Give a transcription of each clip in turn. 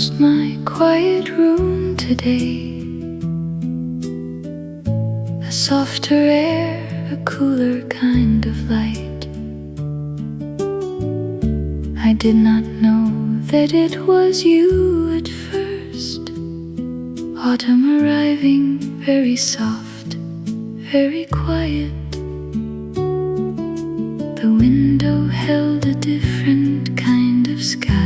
lost my quiet room today. A softer air, a cooler kind of light. I did not know that it was you at first. Autumn arriving, very soft, very quiet. The window held a different kind of sky.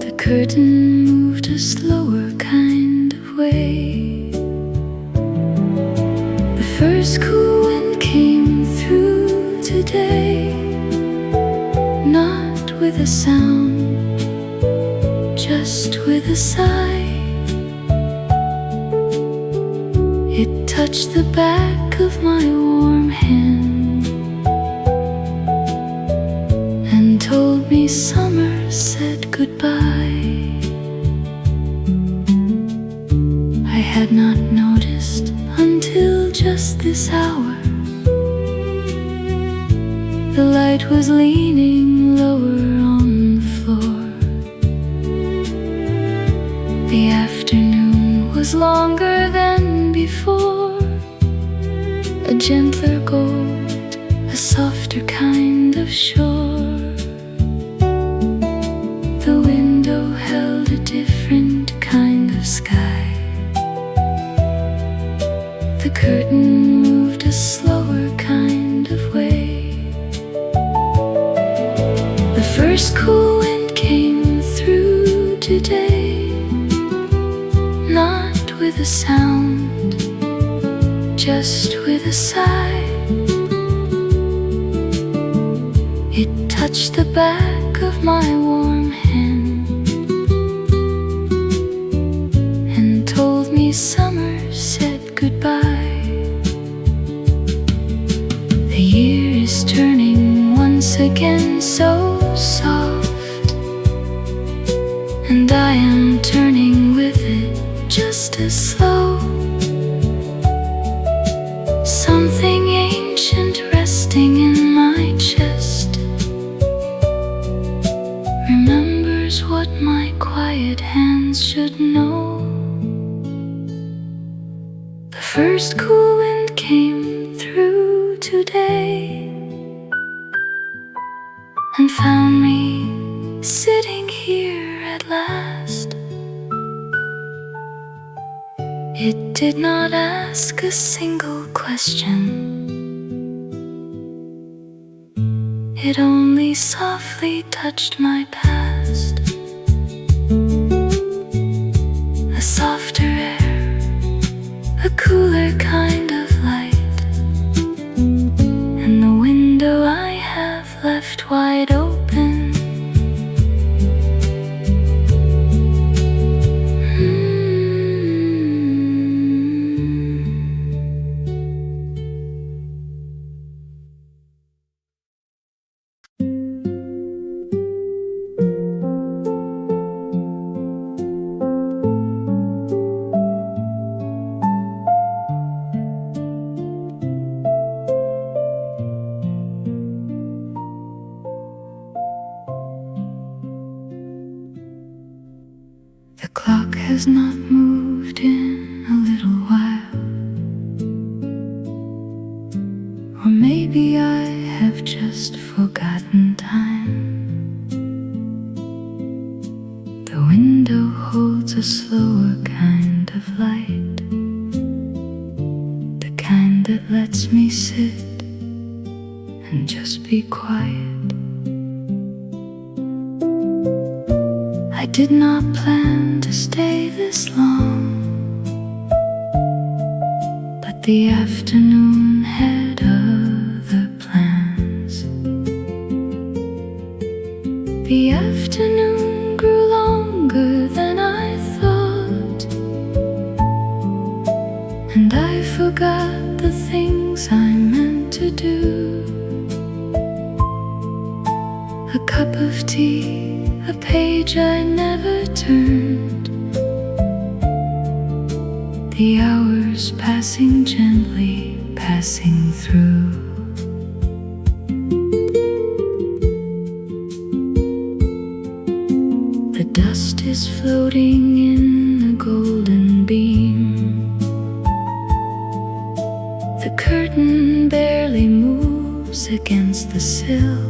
The curtain moved a slower kind of way. The first cool wind came through today, not with a sound, just with a sigh. It touched the back of my warm hand and told me summer said goodbye. I had not noticed until just this hour. The light was leaning lower on the floor. The afternoon was longer than before, a gentler gold, a softer kind of shore. The window held a different kind of sky. The curtain moved a slower kind of way. The first cool wind came through today, not with a sound, just with a sigh. It touched the back of my warm hand and told me summer said goodbye. The year is turning once again so soft, and I am turning with it just as slow. Something ancient resting in my chest remembers what my quiet hands should know. The first cool wind came through today and found me sitting here at last. It did not ask a single question. It only softly touched my past. A softer air, a cooler kind of light, and the window I have left wide open. The clock has not moved in a little while, or maybe I have just forgotten time. The window holds a slower kind of light, the kind that lets me sit and just be quiet. I did not plan to stay this long, but the afternoon had other plans. The afternoon grew longer than I thought, and I forgot the things I meant to do. A cup of tea, a page I never turned, the hours passing gently, passing through. The dust is floating in a golden beam. The curtain barely moves against the sill.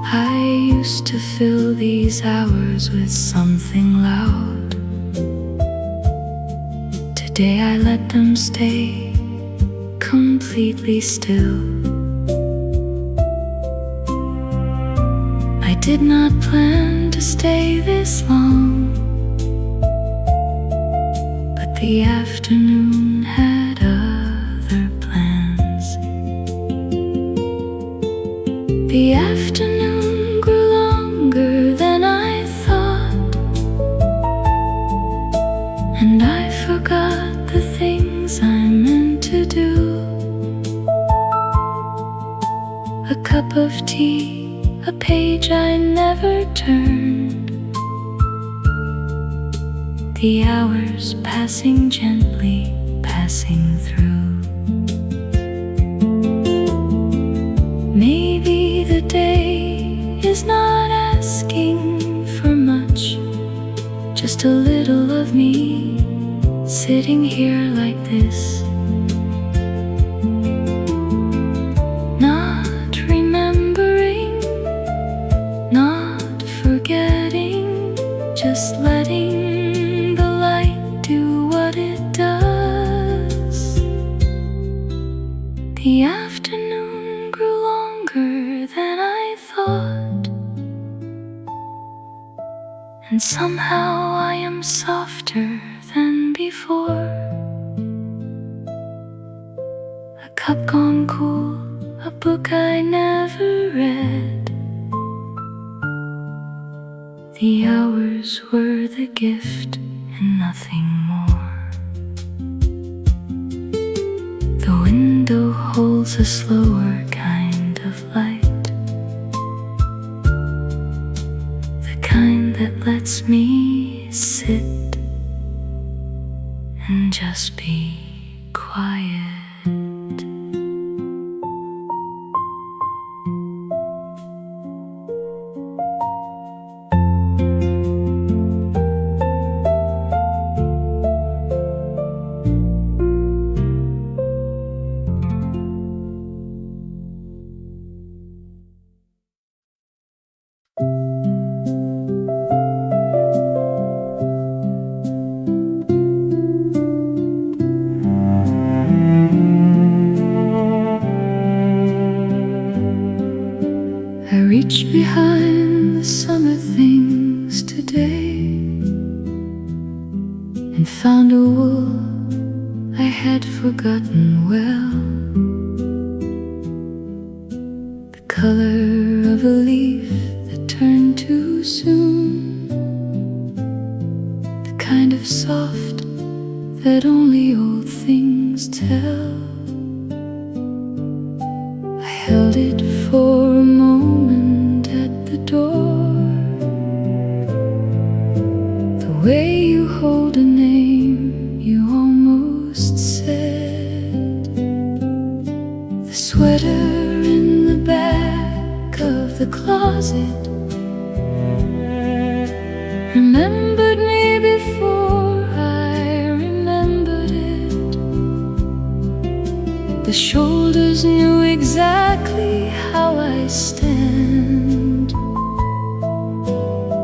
I used to fill these hours with something loud. Today I let them stay completely still. I did not plan to stay this long, but the afternoon had other plans. The afternoon grew longer than I thought, and I forgot the things I meant to do. A cup of tea, a page I never turned, the hours passing gently, passing through. Maybe the day is not asking for much, just a little of me sitting here like this, not remembering, not forgetting, just letting the light do what it does. The afternoon grew longer than I thought, and somehow I am softer than before. A cup gone cool, a book I never read. The hours were the gift and nothing more. The window holds a slower kind of light, the kind that lets me sit and just be quiet. I reached behind the summer things today and found a wool I had forgotten well, the color of a leaf that turned too soon, the kind of soft that only old things tell. I held it for a moment at the door, the way you hold a name you almost said. The sweater in the back of the closet remembered me before I remembered it. The shoulders knew exactly how I stand.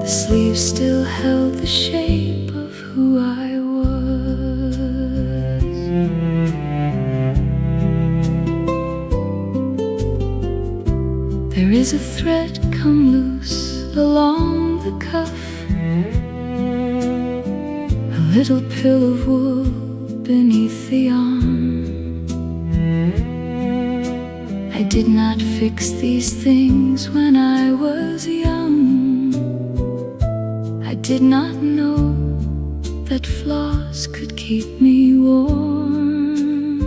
The sleeves still held the shape of who I was. There is a thread come loose along the cuff, a little pill of wool beneath the arm. I did not fix these things when I was young. I did not know that flaws could keep me warm.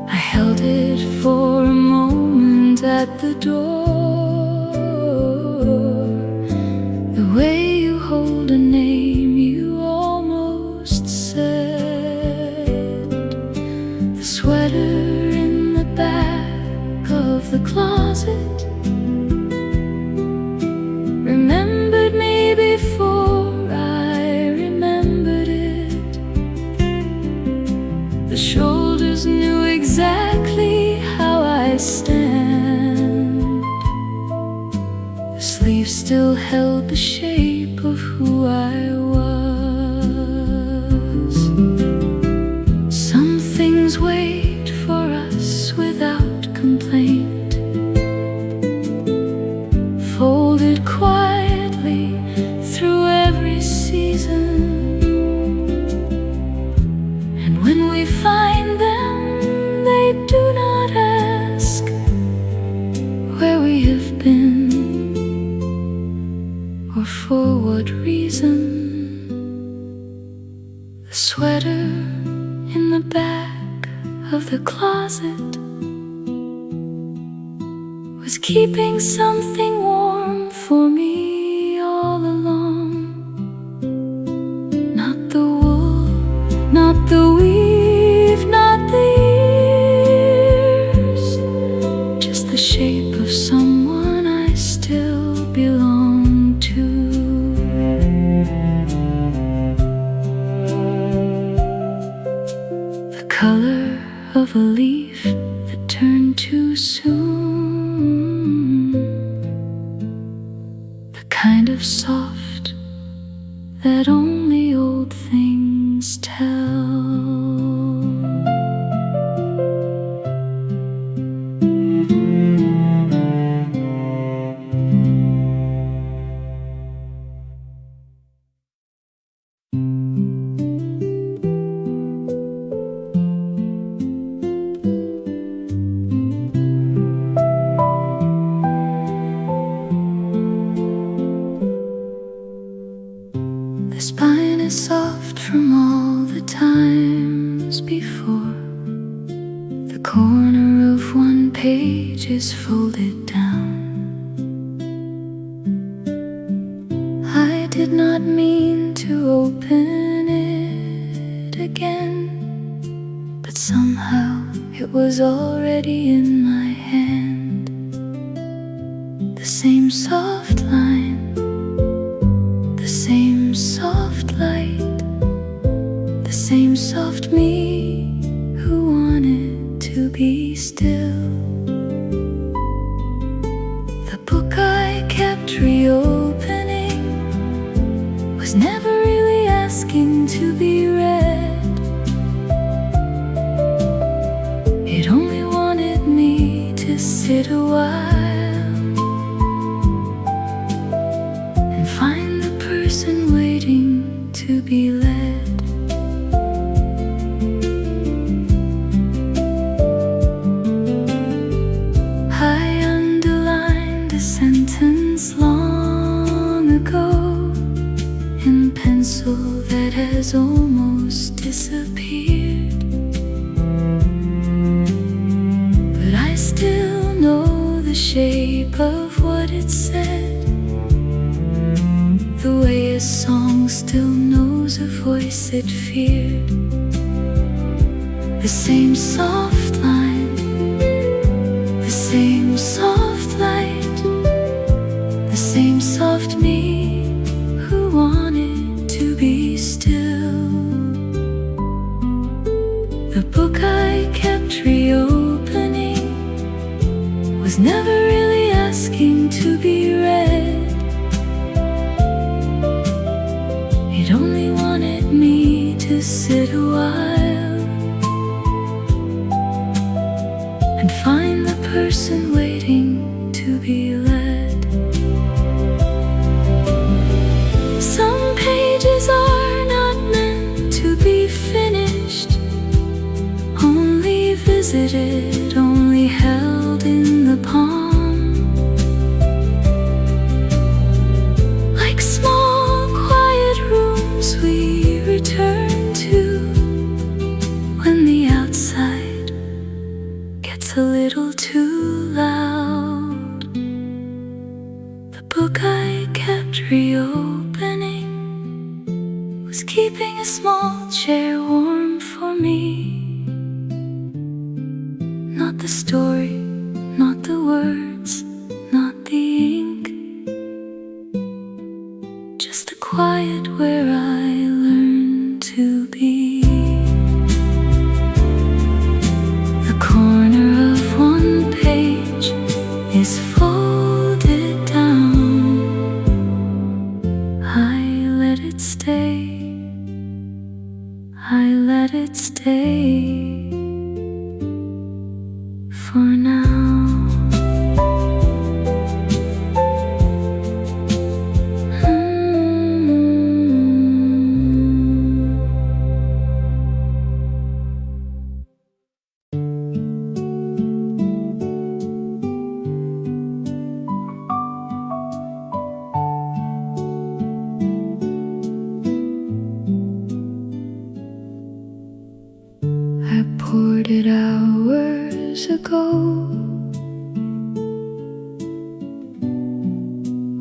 I held it for a moment at the door, the way you hold a name you almost said. The sweater in the back of the closet The sleeve still held the shape of who I was. Some things wait for us without complaint, folded quietly through every season. And when we find them, they do not ask where we have been or for what reason. The sweater in the back of the closet was keeping something warm for me all along. Not the wool, not the weave, not the years, just the shape of someone I still belong to. The color of a leaf that turned too soon, the kind of soft that only old things tell. The spine is soft from all the times before. The corner of one page is folded down. I did not mean to open it again, but somehow it was already in my hand. The same soft line, the same soft light, the same soft me who wanted to be still. The book I kept reopening was never really asking to be read. It only wanted me to sit a while and find the person waiting to be led. I underlined a sentence long ago in pencil that has almost disappeared, but I still know the shape of what it said, the way a song still knows a voice it feared. The same soft line, the same soft light, the same soft me who wanted to be still. The book I kept reopening was never really asking to be read. It only wanted me to sit a while and find the person waiting to be led. Some pages are not meant to be finished, only visited, only held in the palm, like small quiet rooms we return to when the outside gets a little too loud. The book I kept reopening was keeping a small chair warm for me. Not the story, not the words, not the ink, just the quiet where I learned to be. The corner of one page is folded down.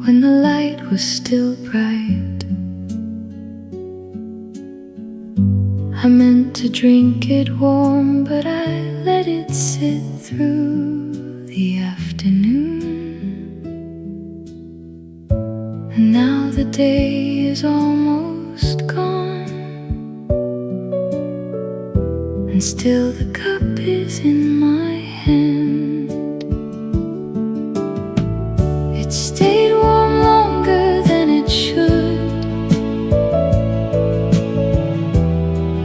when the light was still bright. I meant to drink it warm, but I let it sit through the afternoon. And now the day is almost gone, and still the cup is in my hand. It stayed warm longer than it should,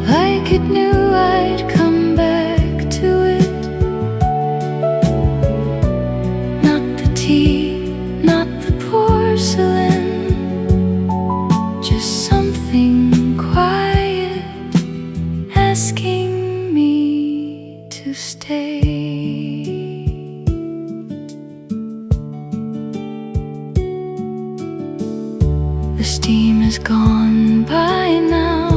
like it knew I'd come back to it. Not the tea, not the porcelain, just something quiet asking me to stay. The steam is gone by now,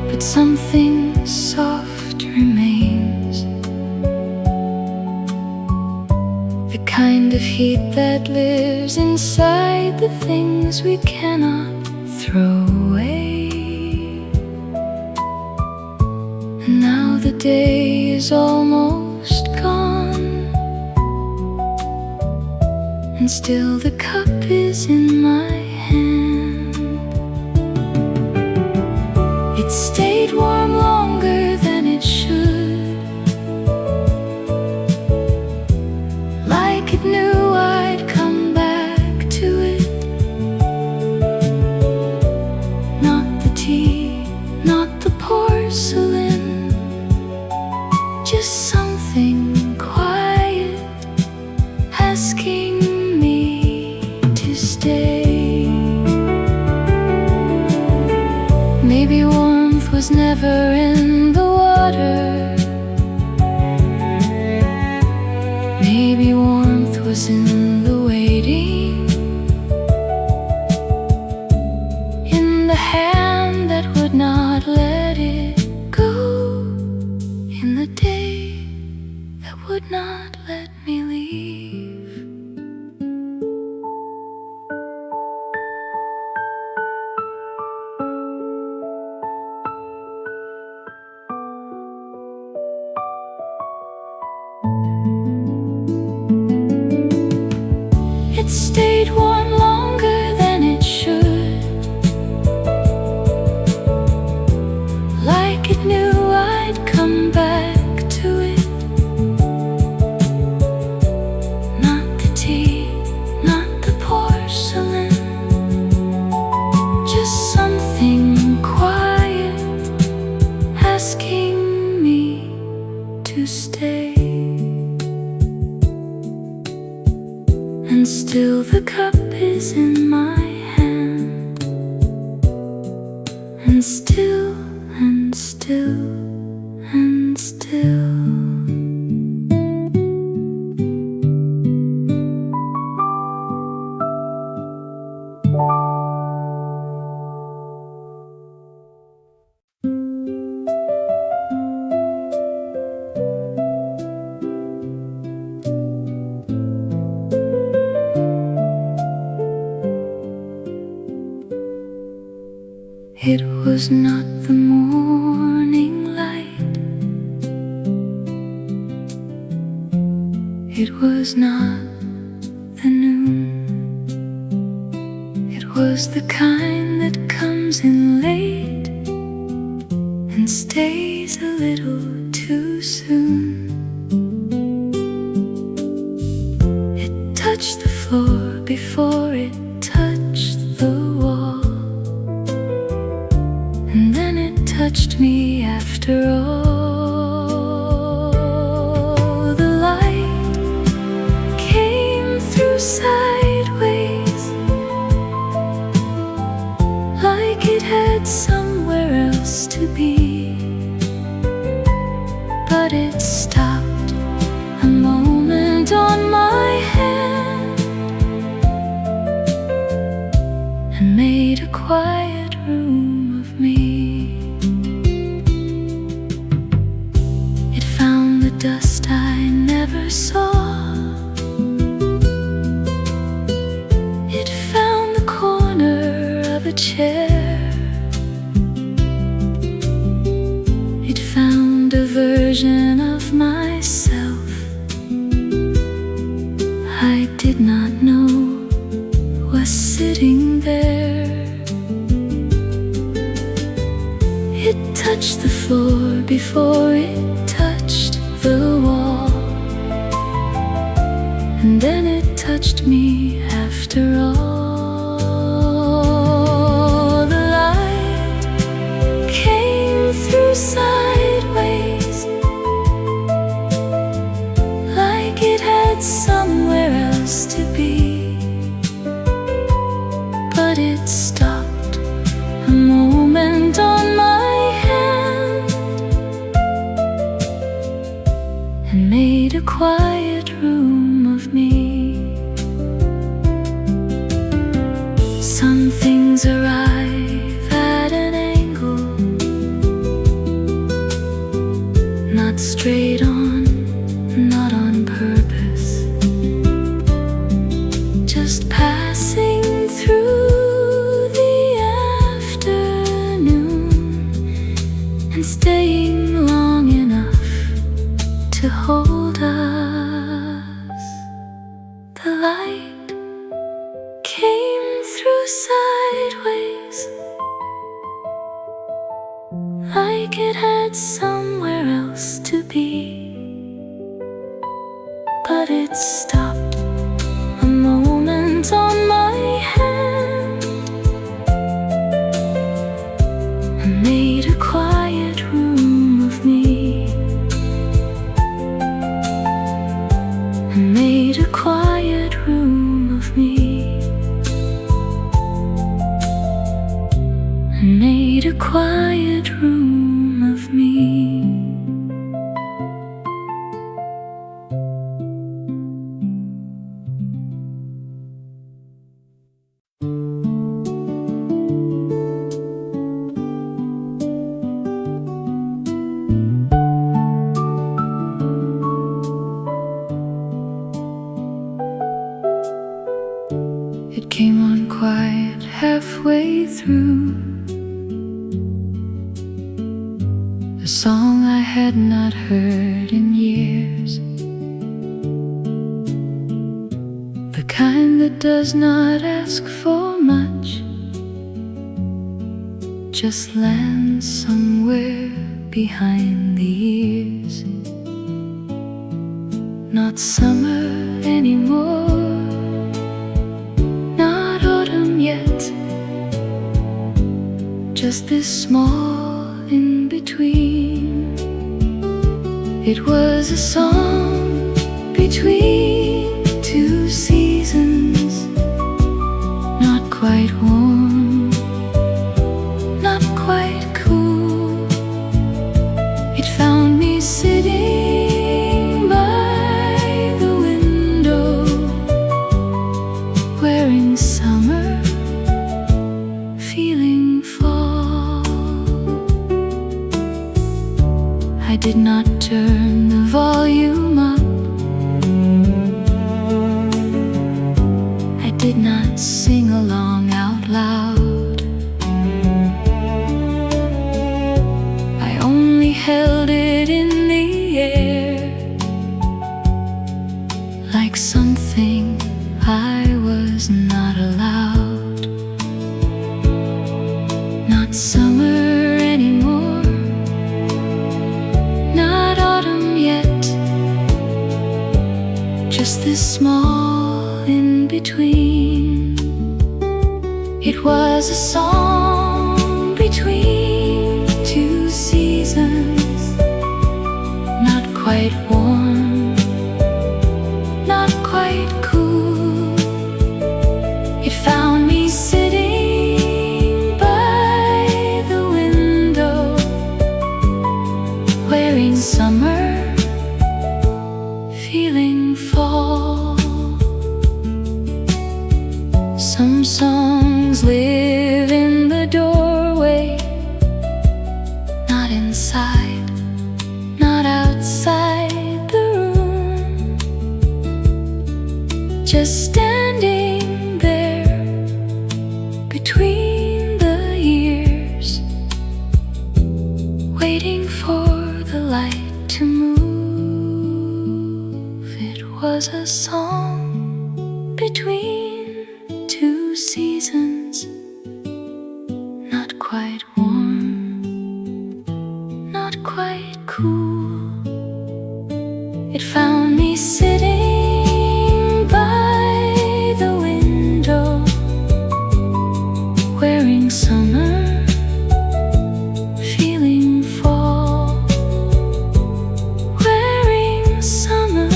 but something soft remains. The kind of heat that lives inside the things we cannot throw away. And now the day is almost gone, and still the cup is in my hand. It stayed warm longer than it should, like it knew I'd come back to it. Not the tea, not the porcelain, just something quiet asking me to stay. Maybe warmth was never in the water. Maybe warmth was in the waiting, in the hand that would not let it go, in the day that would not let me leave. It stayed warm longer than it should, like it knew I'd come back to it. Not the tea, not the porcelain, just something quiet asking me to stay. And still the cup is in my hand, and still, and still, and still. It was not the morning light, it was not the noon, it was the kind that comes in late and stays a little too soon. It touched the floor before it touched the wall, and then it touched me after all. The light came through sideways, like it had somewhere else to be, but it stopped a moment on my hand and made a quiet room of me. did not know was sitting there. It touched the floor before it touched the wall, and then it touched me after all. The light came through sideways, like it had somewhere else to be, but it stopped a moment on my hand and made a quiet room of me. Some things arrive at an angle, not straight on, not on purpose, just passing through the afternoon and staying long enough to hold us. The light came through sideways, like it had somewhere else to be, but it stopped a moment on my hand and made a quiet room of me, and made a quiet room of me, and made a quiet room of me. It came on quiet halfway through, a song I had not heard in years, the kind that does not ask for much, just lands somewhere behind the ears. Not summer anymore, not autumn yet, just this small in-between. It was a song between two seasons, not quite warm, not quite cool. It found me sitting by the window, wearing summer, feeling fall. I did not turn the volume up, I did not sing along out loud, I only held it in the air, like something I was not allowed. Not summer anymore, not autumn yet, just this small in-between. It was a song between two seasons, not quite warm, not quite cool. It found me sitting by the window, wearing summer, feeling fall. Some songs live in the doorway, not inside, not outside the room, just standing there between the years, waiting for the light to move. It was a song between two seasons, not quite warm, not quite cool. It found me sitting by the window, wearing summer, feeling fall, wearing summer,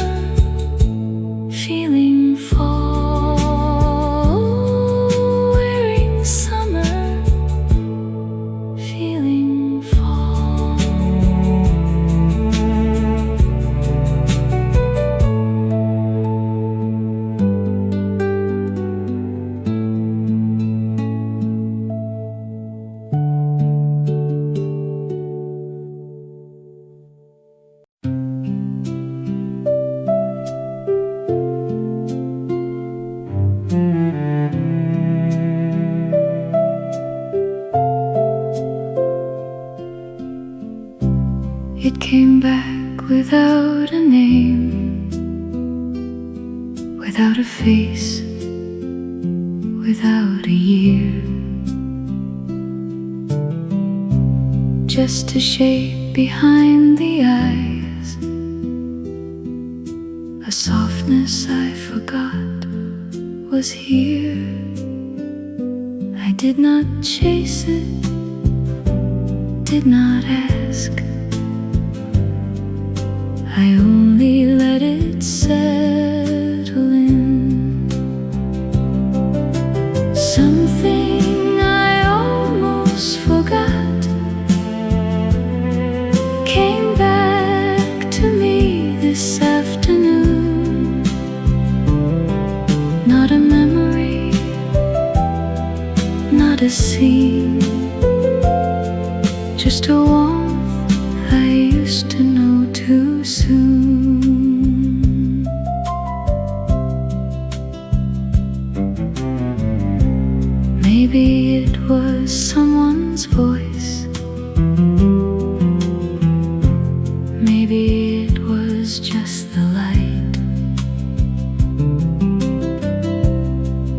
feeling fall, wearing summer, feeling fall. It came back without a name, without a face, without a year. Just a shape behind the eyes, a softness I forgot was here. I did not chase it, did not ask. I only let it settle in. Something I almost forgot came back to me this afternoon. Not a memory, not a scene, just a warmth I used to know too soon. Maybe it was someone's voice, maybe it was just the light,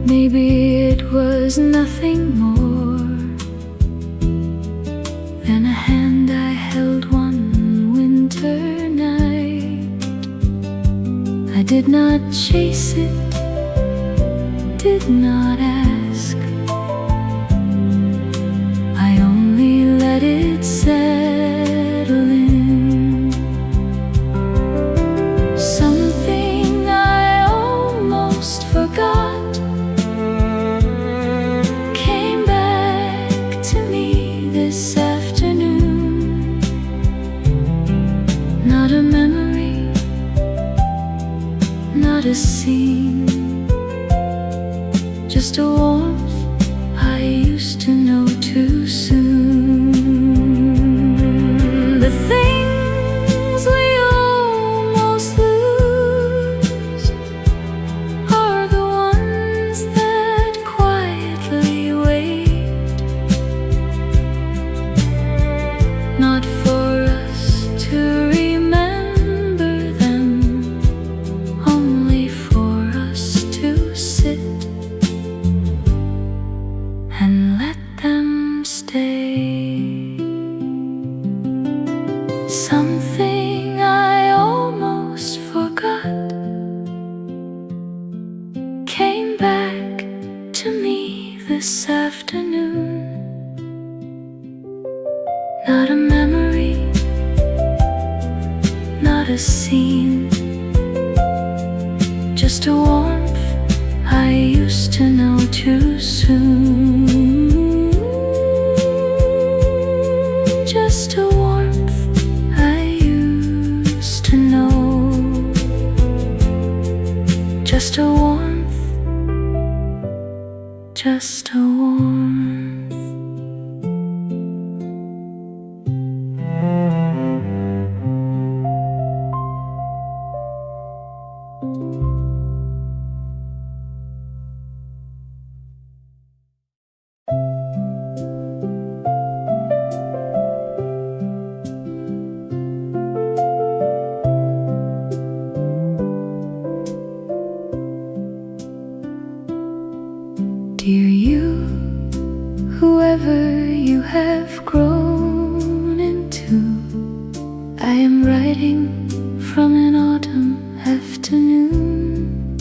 maybe it was nothing more than a hand I held one winter night. I did not chase it, did not ask. I only let it settle in. Something I almost forgot came back to me this afternoon. Not a memory, not a scene, just a warmth I used to know too soon. The things we almost lose are the ones that quietly wait, not for us to remember them, only for us to sit and let them stay. Something I almost forgot came back to me this afternoon. Not a memory, not a scene, just a warmth I used to know too soon. Just a warmth I used to know. Just a warmth, just a warmth. dear you, whoever you have grown into. I am writing from an autumn afternoon.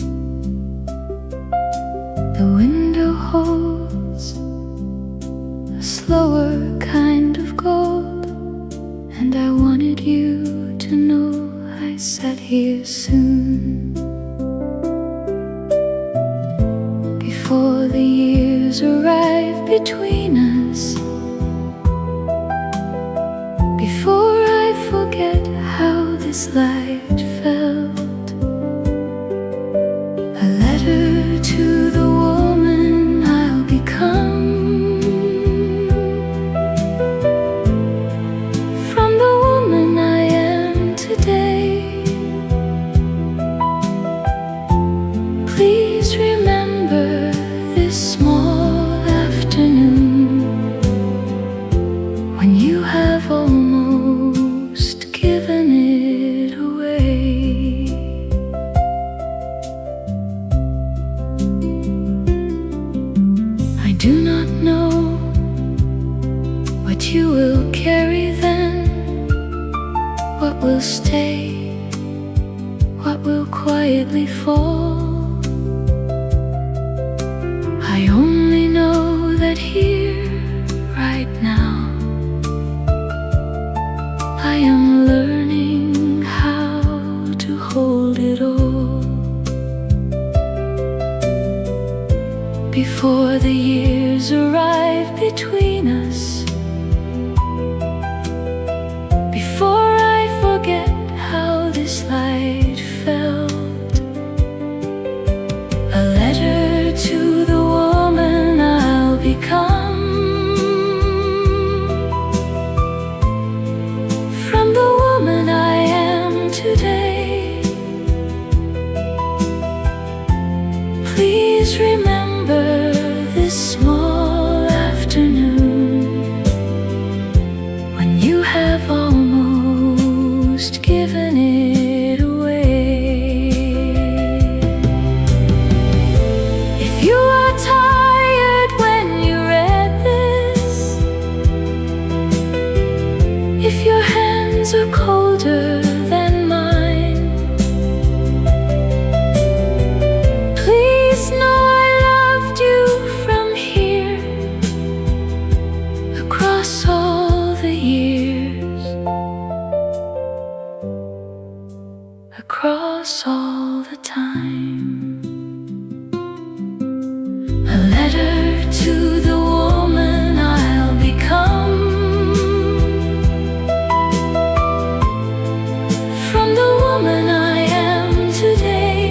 The window holds a slower kind of gold, and I wanted you to know I sat here soon. Before the years arrive between us, before I forget how this light felt, a letter to the woman I'll become, from the woman I am today. Please remember this small afternoon when you have almost given it away. I do not know what you will carry then, what will stay, what will quietly fall. I only know that here, right now, I am learning how to hold it all. Before the years arrive between us, before I forget how this light felt, a letter to the woman I'll become, from the woman I am today. Please remember this small afternoon when you have almost given it away. If you are tired when you read this, if your hands are colder than mine, please know I loved you from here, across all the years, across all the time. A letter to the woman I'll become, from the woman I am today.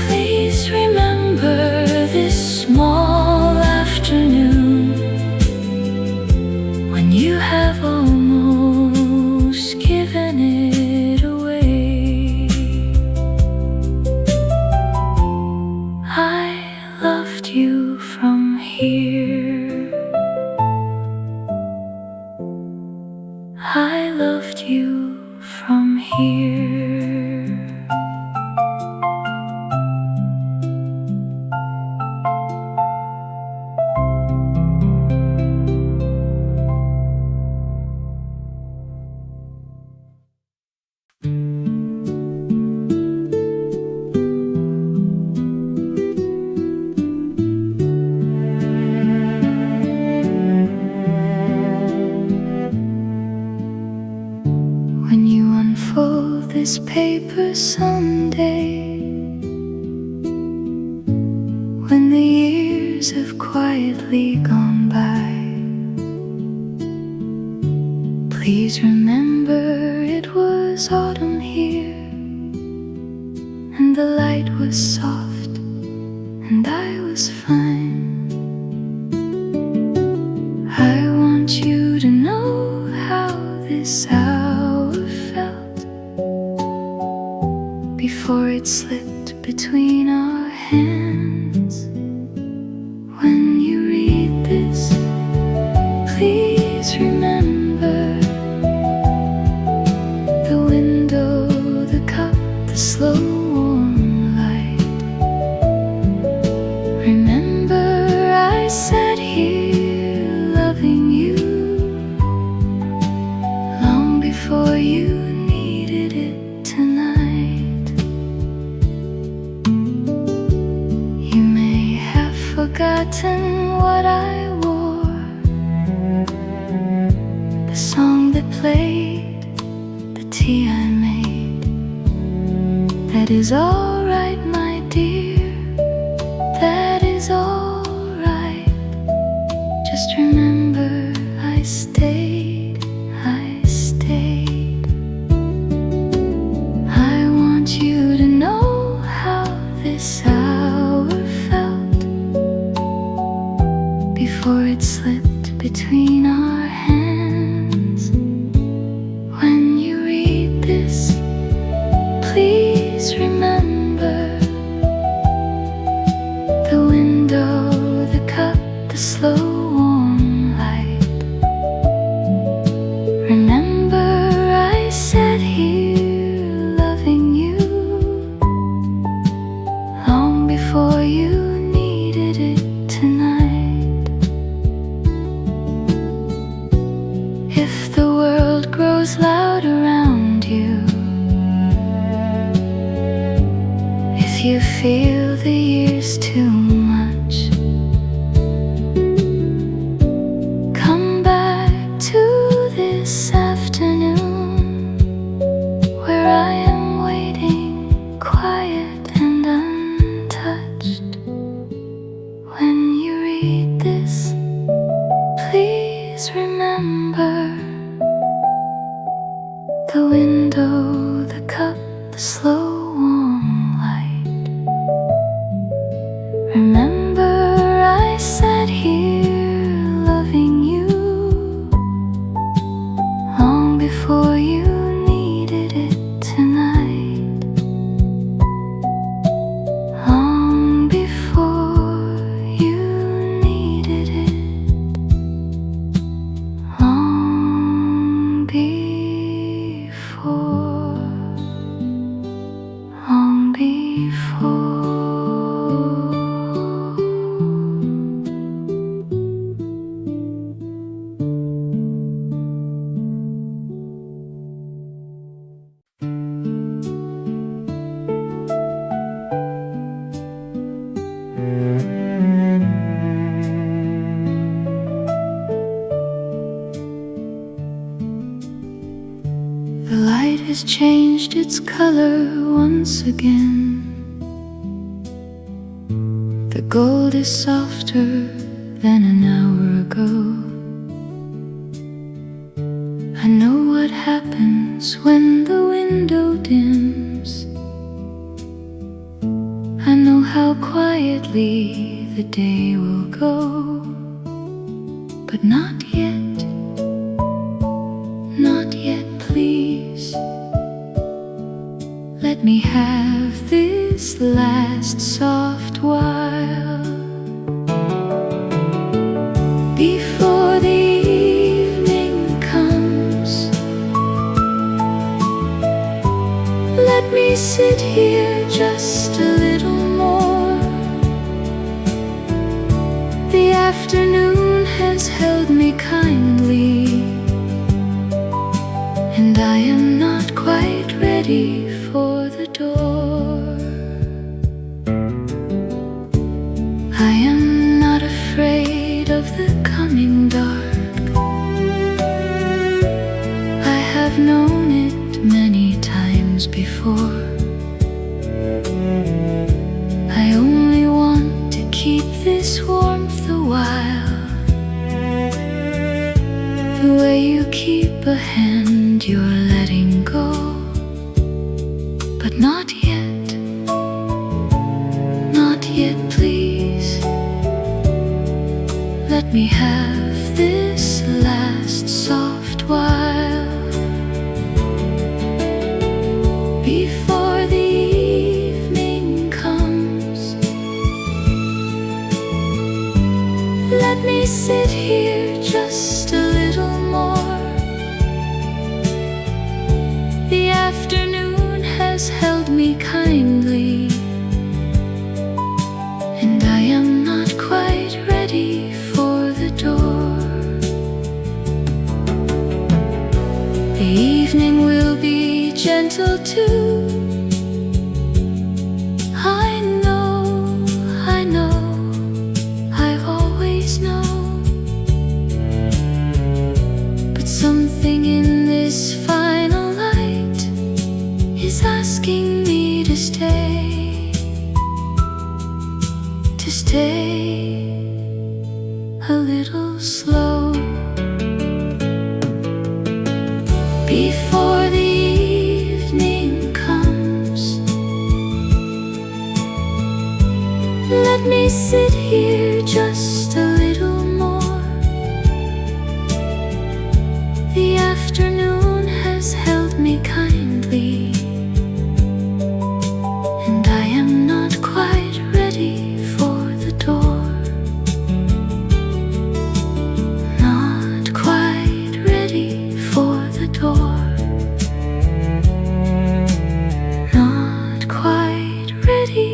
Please remember this small afternoon when you have almost given it away. I loved you from here, I loved you from here. When you unfold this paper someday, when the years have quietly gone by, please remember it was autumn here, and the light was soft, and I was fine. I want you to know how this hour felt before it slipped between our hands. When you read this, please remember the window, the cup, the slow warm light. forgotten what I wore, the song that played, the tea I made. That is all right, my dear, that is all right. Just remember I stayed, I stayed. I want you to know how this hour felt before it slipped between our hands. When you read this, please remember the window, the cup, the slow warm light. Remember I sat here loving you long before you needed it tonight. If the world grows loud around you, if you feel the years too much, come back to this afternoon where I am waiting, quiet and untouched. When you read this, please remember the window, the cup, the slow warm light. Remember I sat here loving you long before you needed it tonight. Long before you needed it. Long before. Long before. The light has changed its color once again. The gold is softer than an hour ago. I know what happens when the window dims. I know how quietly the day will go. But not yet, not yet, please. Let me have this last soft while before the evening comes. Let me sit here just a little more. The afternoon has held me kindly, and I am not quite ready for the door. I am not afraid of the coming dark. I have known it many times before. I only want to keep this warmth a while, the way you keep a hand you're letting go. But not yet, not yet, please. Let me have this last soft while before the evening comes. Let me sit here just a little more. The afternoon has held me kindly, and I am not quite ready for the door. The evening will be gentle too. I know, I know, stay a little slow before the evening comes. Let me sit here just a little more. The afternoon has held me kindly, and I am not quite ready for the door. Not quite ready for the door. Not quite ready.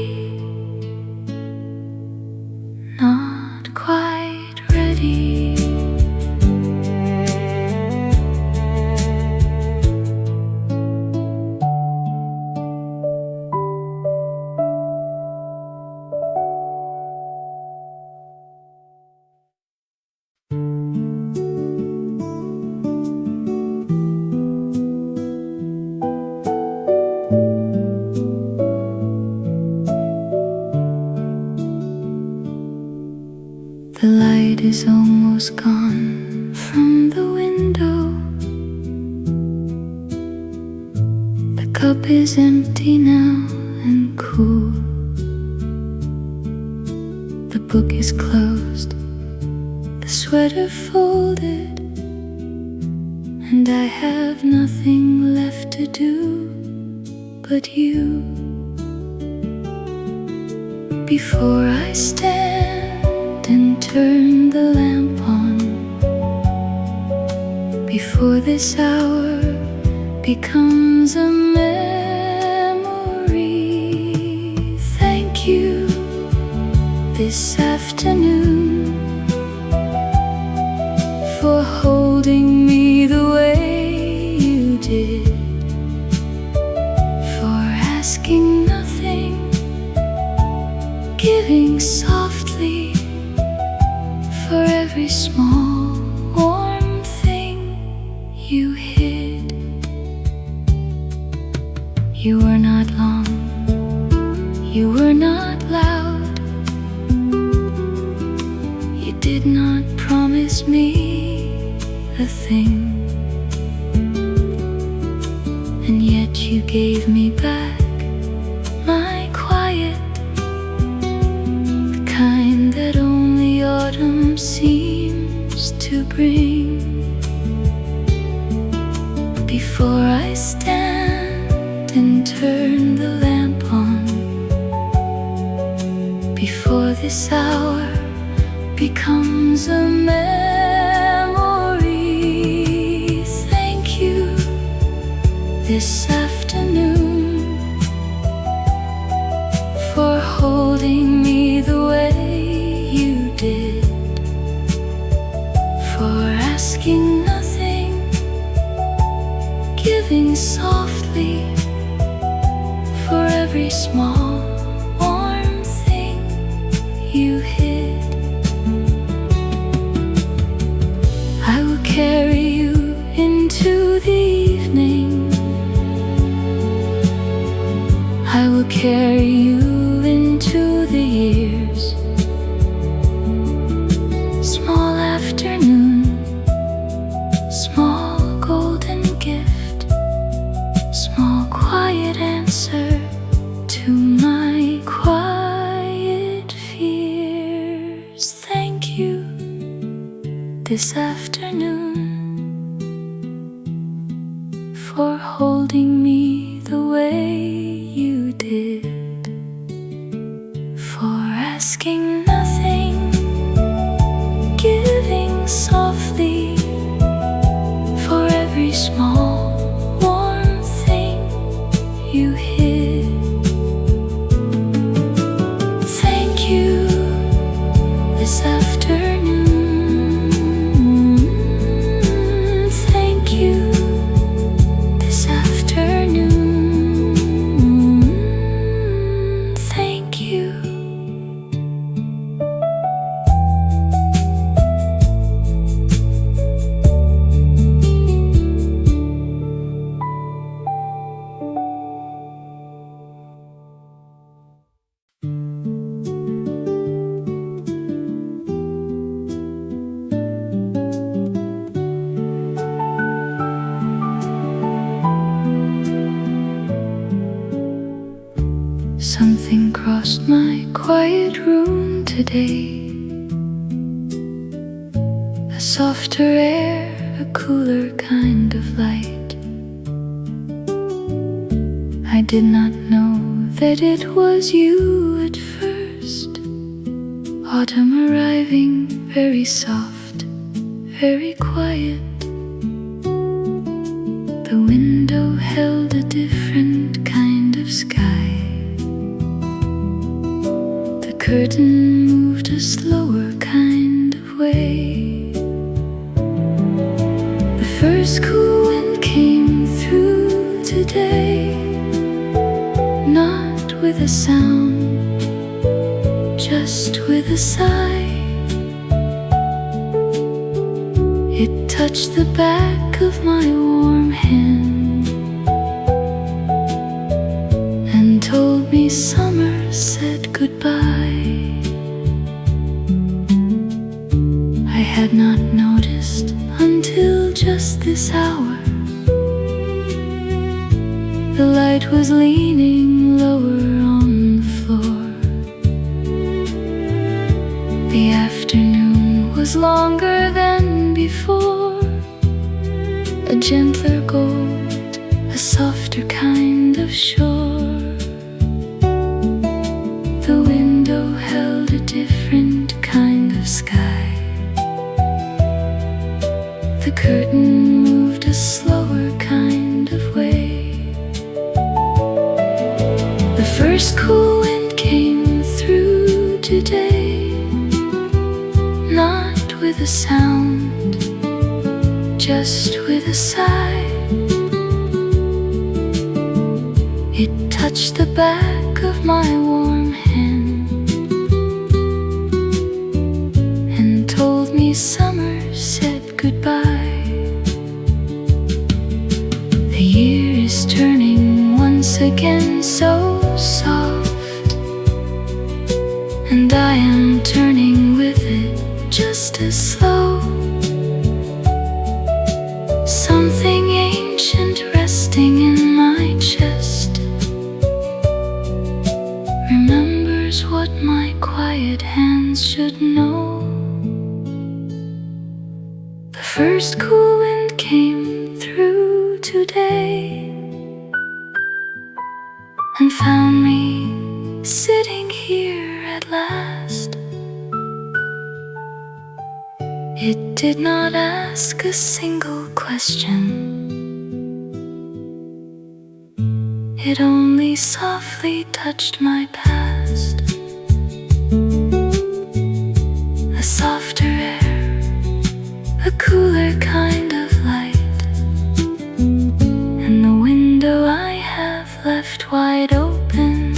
Not quite ready. The light is almost gone from the window. The cup is empty now and cool. The book is closed, the sweater folded, and I have nothing left to do but you. Before I stand and turn the lamp on, before this hour becomes a memory. Thank you this afternoon for holding me the way you did, for asking nothing, giving softly, for every small warm thing you hid. You were not long, you were not loud, you did not promise me a thing, and yet you gave me back my quiet, the kind that only autumn seems to bring. Before I stand and turn the lamp on, before this hour becomes a memory. Thank you this afternoon for holding me the way you did, for asking nothing, giving softly, for every small warm thing you hid. I will carry you into the evening. I will carry you into the years. Small afternoon, small golden gift, small quiet answer to my quiet fears. Thank you this afternoon for holding me the way you did, for asking nothing, giving softly, for every small warm thing you hid. Thank you this afternoon. Thank you this afternoon. Thank you. Something crossed my quiet room today. A softer air, a cooler kind of light. I did not know that it was you at first. Autumn arriving, very soft, very quiet. The window held a different kind of sky. The curtain moved a slower kind of way. The first cool wind came through today, not with a sound, just with a sigh. It touched the back of my warm hand and told me summer said goodbye. I had not noticed until just this hour. The light was leaning lower on the floor. The afternoon was longer than before. A gentler gold, a softer kind of shore. The window held a different kind of sky. The curtain moved a slower kind of way. The first cool wind came through today, not with a sound, just with a sigh. It touched the back of my warm hand and told me summer said goodbye. The year is turning once again so soft, and I am turning with it just as slow. Something ancient resting in my chest remembers what my quiet hands should know. The first cool wind came through today and found me sitting here at last. It did not ask a single question. It only softly touched my past. A softer air, a cooler kind of light, and the window I have left wide open.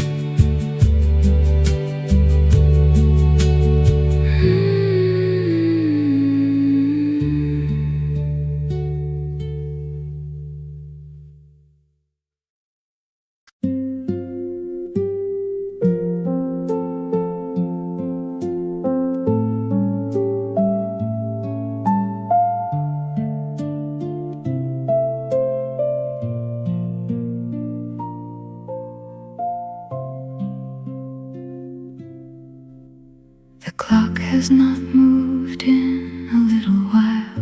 The clock has not moved in a little while,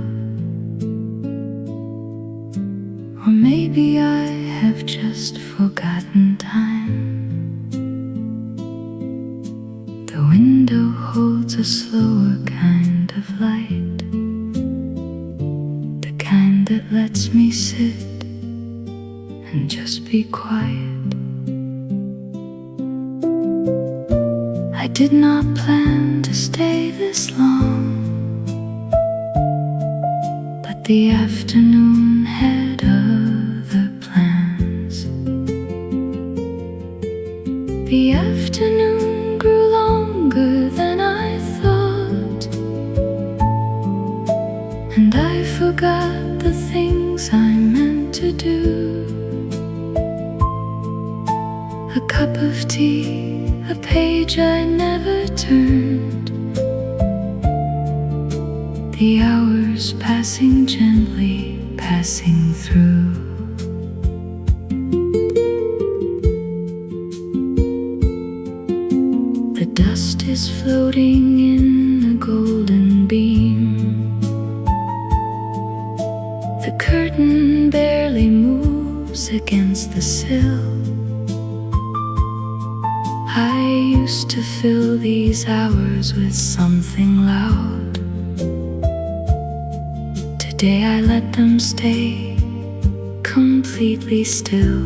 or maybe I have just forgotten time. The window holds a slower kind of light, the kind that lets me sit and just be quiet. I did not plan to stay this long, but the afternoon had other plans. The afternoon grew longer than I thought, and I forgot the things I meant to do. A cup of tea, a page I never turned, the hours passing gently, passing through. is floating in a golden beam. The curtain barely moves against the sill. I used to fill these hours with something loud. Today I let them stay completely still.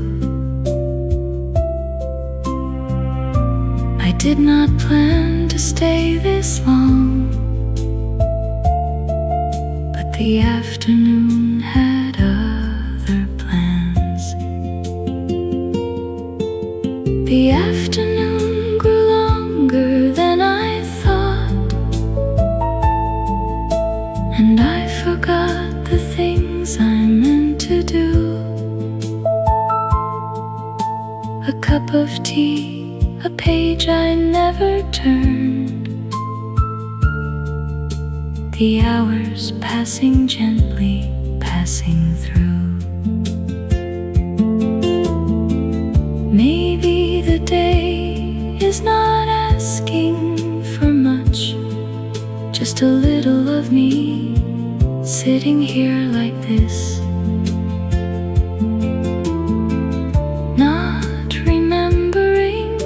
I did not plan to stay this long, but the afternoon had other plans. The afternoon grew longer than I thought, and I forgot the things I meant to do. A cup of tea, a page I never turned, the hours passing gently, passing through. Maybe the day is not asking for much, just a little of me sitting here like this, not remembering,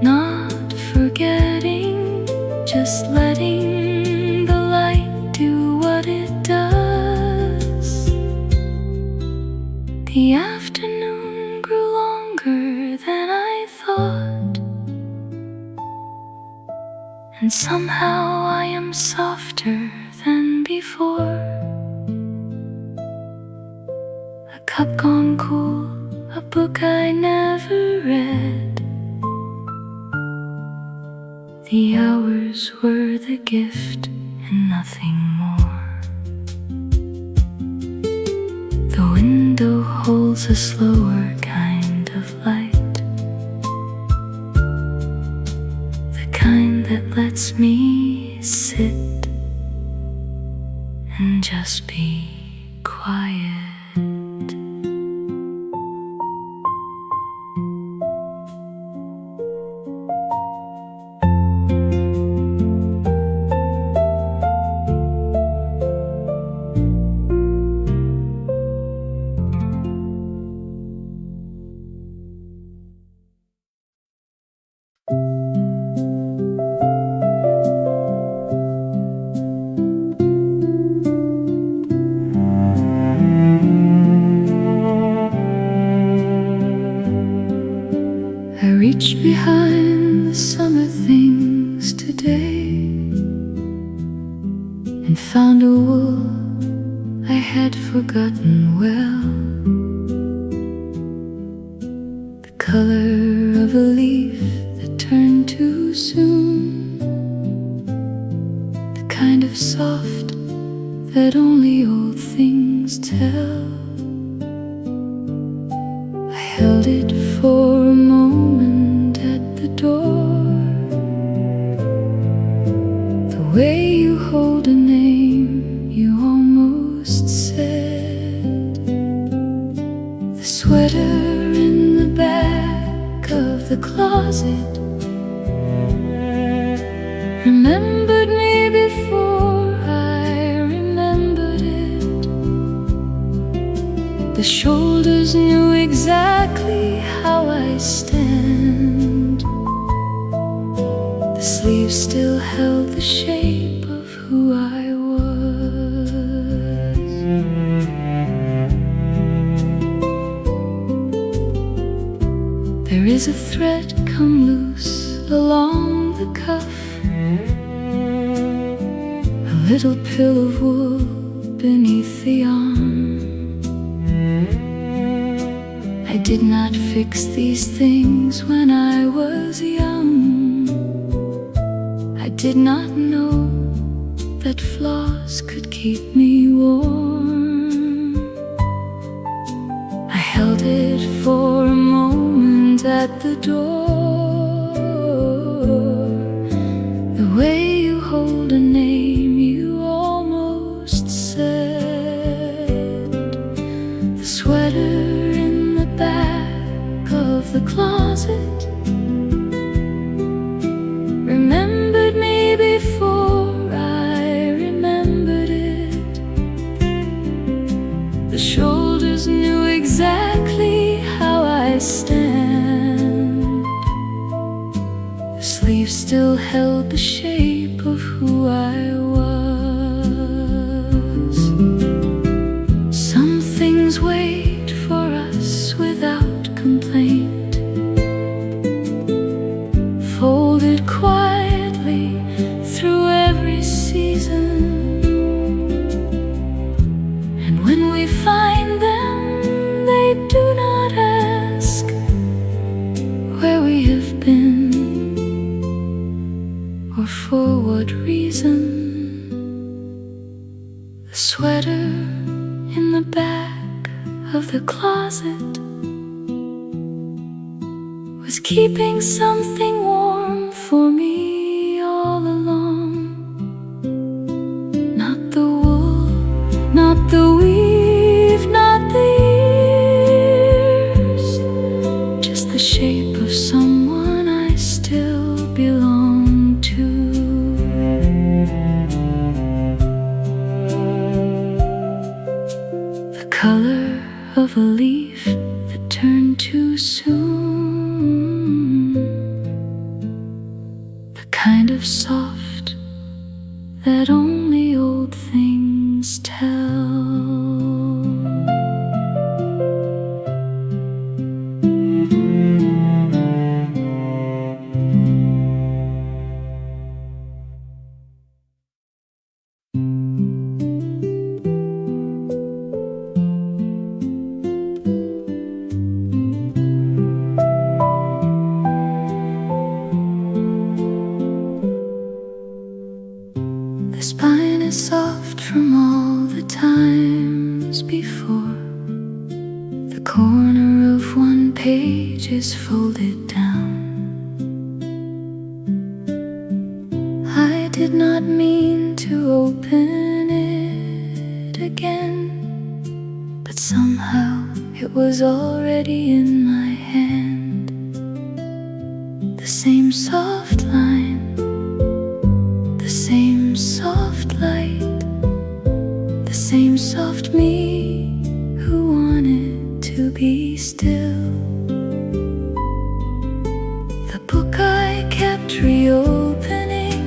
not forgetting, just letting the light do what it does. The afternoon grew longer than I thought, and somehow I am softer than before. A cup gone cool, a book I never read. The hours were the gift and nothing more. The window holds a slower kind of light, the kind that lets me sit and just be quiet. I reached behind the summer things today and found a wool I had forgotten well, the color of a leaf that turned too soon, the kind of soft that only old things tell. I held it for a moment at the door, the way you hold a name you almost said. The sweater in the back of the closet remembered me before I remembered it. The shoulders knew exactly how I stand. The sleeves still held the shape of who I was. There is a thread come loose along the cuff, a little pill of wool beneath the arm. I did not fix these things when I was young. I did not know that flaws could keep me warm. I held it for a moment at the door, the way you hold a name you almost said. The sweater back of the closet still held the shape of who I was. Some things wait for us without complaint, folded quietly through every season. And when we find them, they do not ask where we have been or for what reason. The sweater in the back of the closet was keeping something warm for me all along. Not the wool, not the weave, not the years, just the shape of someone I still belong to. The color of a leaf that turned too soon, the kind of soft that only old things tell. The spine is soft from all the times before. The corner of one page is folded down. I did not mean to open it again, but somehow it was already in my hand. The same soft line, the same soft light, the same soft me who wanted to be still. The book I kept reopening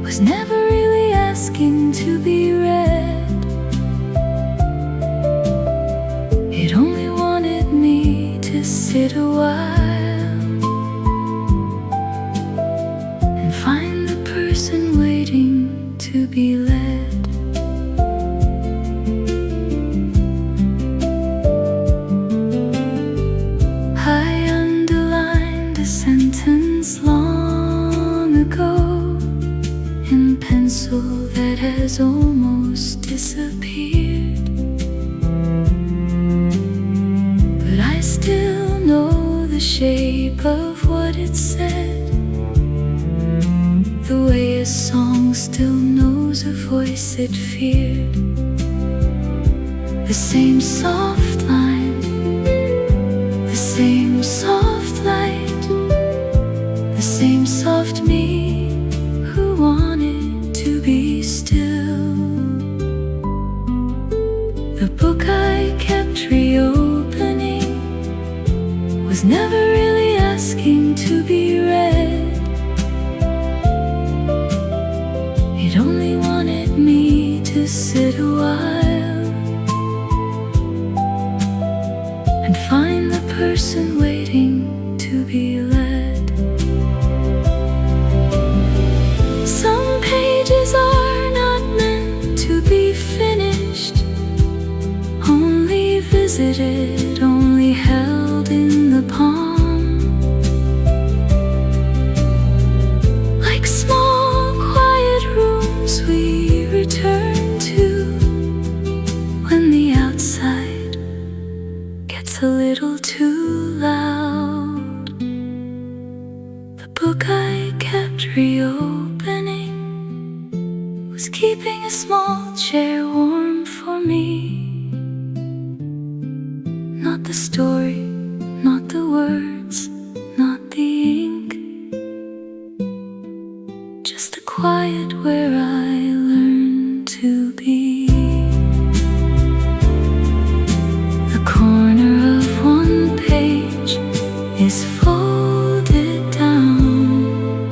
was never really asking to be read. It only wanted me to sit a while and find the person waiting to be led. I underlined a sentence long ago in pencil that has almost disappeared, but I still know the shape of what it said, the way a song still knows a voice it feared. The same soft line, the same soft light, the same soft me who wanted to be still. The book I kept reopening was never really asking to be read. It only wanted me to sit a while and find the person waiting to be led. Some pages are not meant to be finished, only visited, only held in the palm, like small quiet rooms we return to when the outside gets a little too loud. The book I kept reopening was keeping a small chair warm for me. Not the story, not the words, not the ink, just the quiet where I learned to be. The corner of one page is folded down.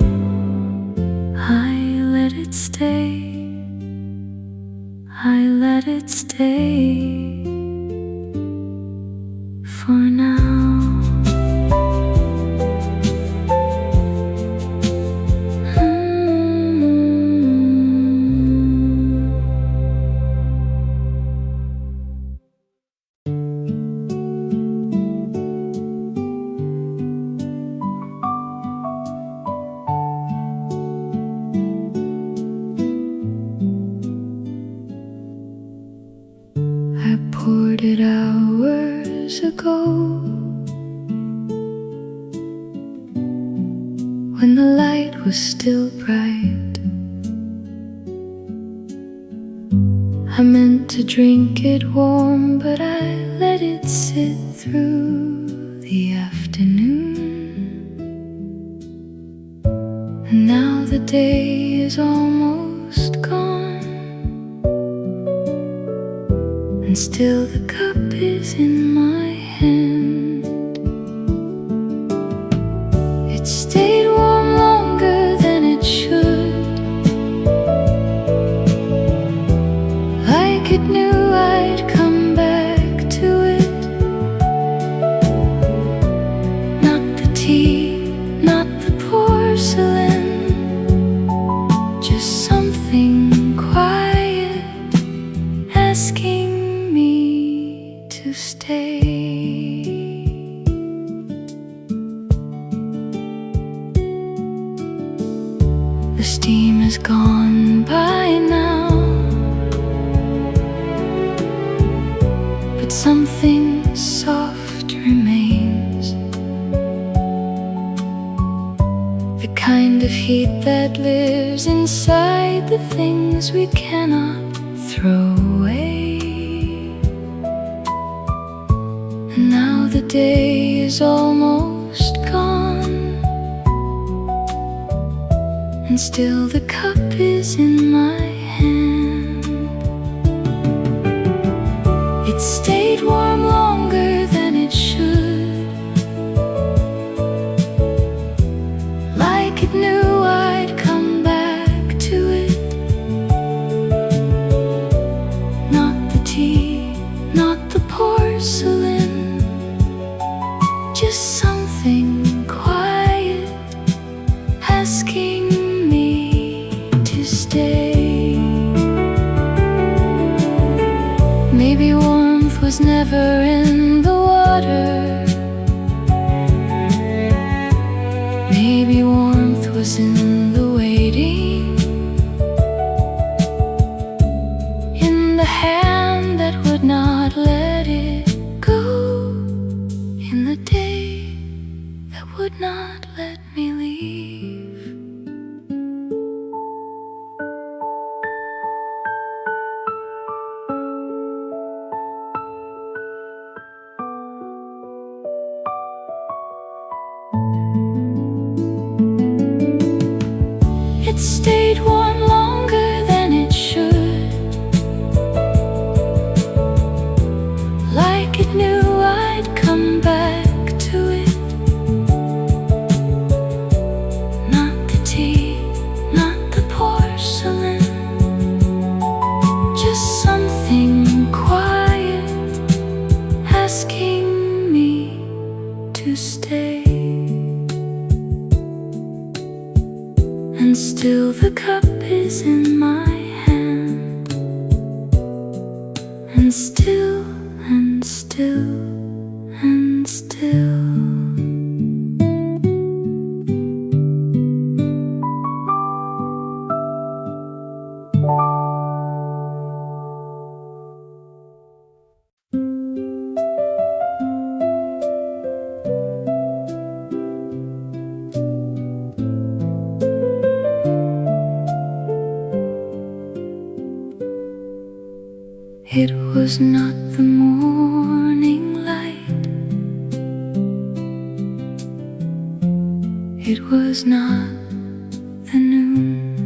when the light was still bright. I meant to drink it warm, but I let it sit through the afternoon. And now the day is almost gone, and still the cup is in my hand. It stayed warm longer than it should, like it knew I'd come back to it. Not the tea, not the porcelain, just something quiet asking me to stay. The steam is gone by now, but something soft remains, the kind of heat that lives inside the things we cannot throw away. And now the day is almost gone, and still the cup is in my hand. It stayed warm longer than it should, like it knew I'd come back to it. Not the tea, not the porcelain, just something quiet asking me to stay. Maybe warmth was never in the water, maybe warmth was in the waiting, in the hand that would not let it go, in the day that would not let me leave. It stayed warm longer than it should, like it knew I'd come back to it. Not the tea, not the porcelain, just something quiet asking me to stay. And still the cup is in my hand, and still, and still, and still. It was not the morning light, it was not the noon,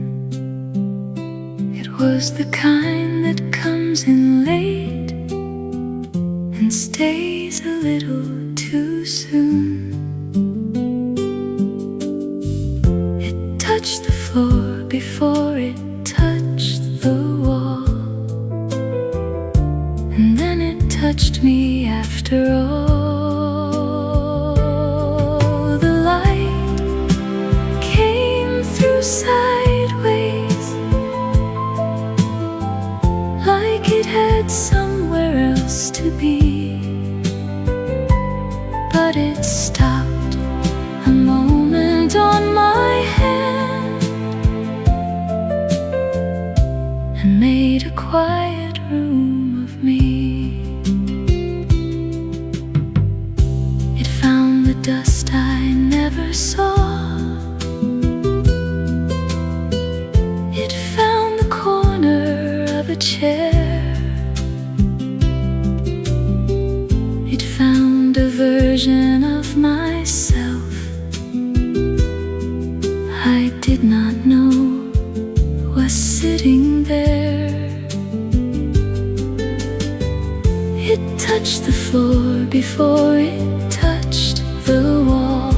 it was the kind that comes in late and stays a little too soon. It touched the floor before it touched the wall, and then it touched me after all. The light came through sideways, like it had somewhere else to be, but it stopped a moment on my hand and made a quiet room of me. It found the dust I never saw version of myself I did not know was sitting there. It touched the floor before it touched the wall,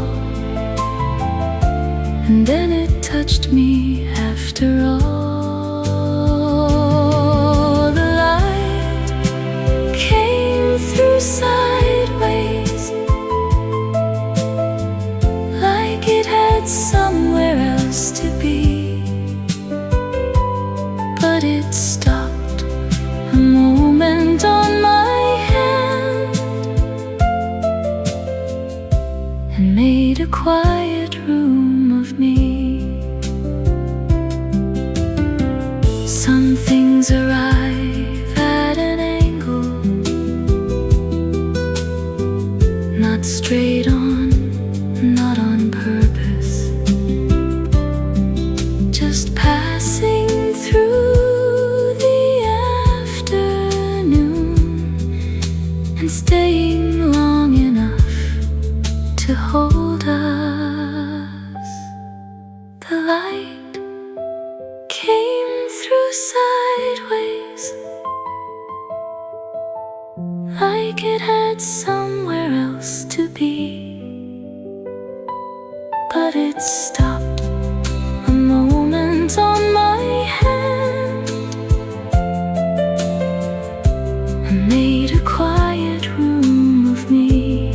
and then it touched me after all. The light came through sideways, like it had somewhere else to be, but it stopped a moment on my hand and made a quiet room of me. Some things arrive at an angle, not straight on, not on purpose, just passing through the afternoon and staying long enough to hold us. The light came through sideways, like it had somewhere else to be, but it stopped a moment on my hand and made a quiet room of me,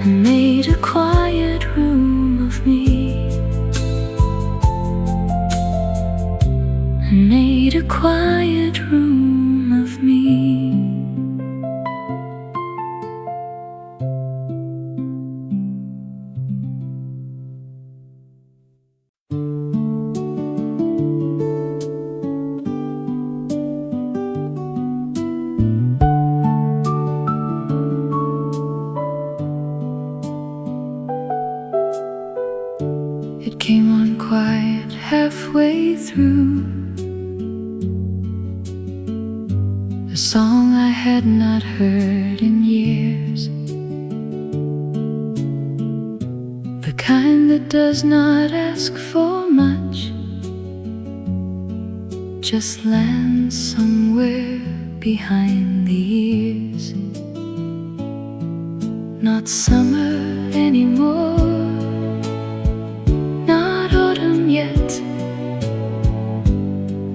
and made a quiet room of me, and made a quiet room of me. It came on quiet halfway through, a song I had not heard in years, the kind that does not ask for much, just lands somewhere behind the ears. Not summer anymore, not autumn yet,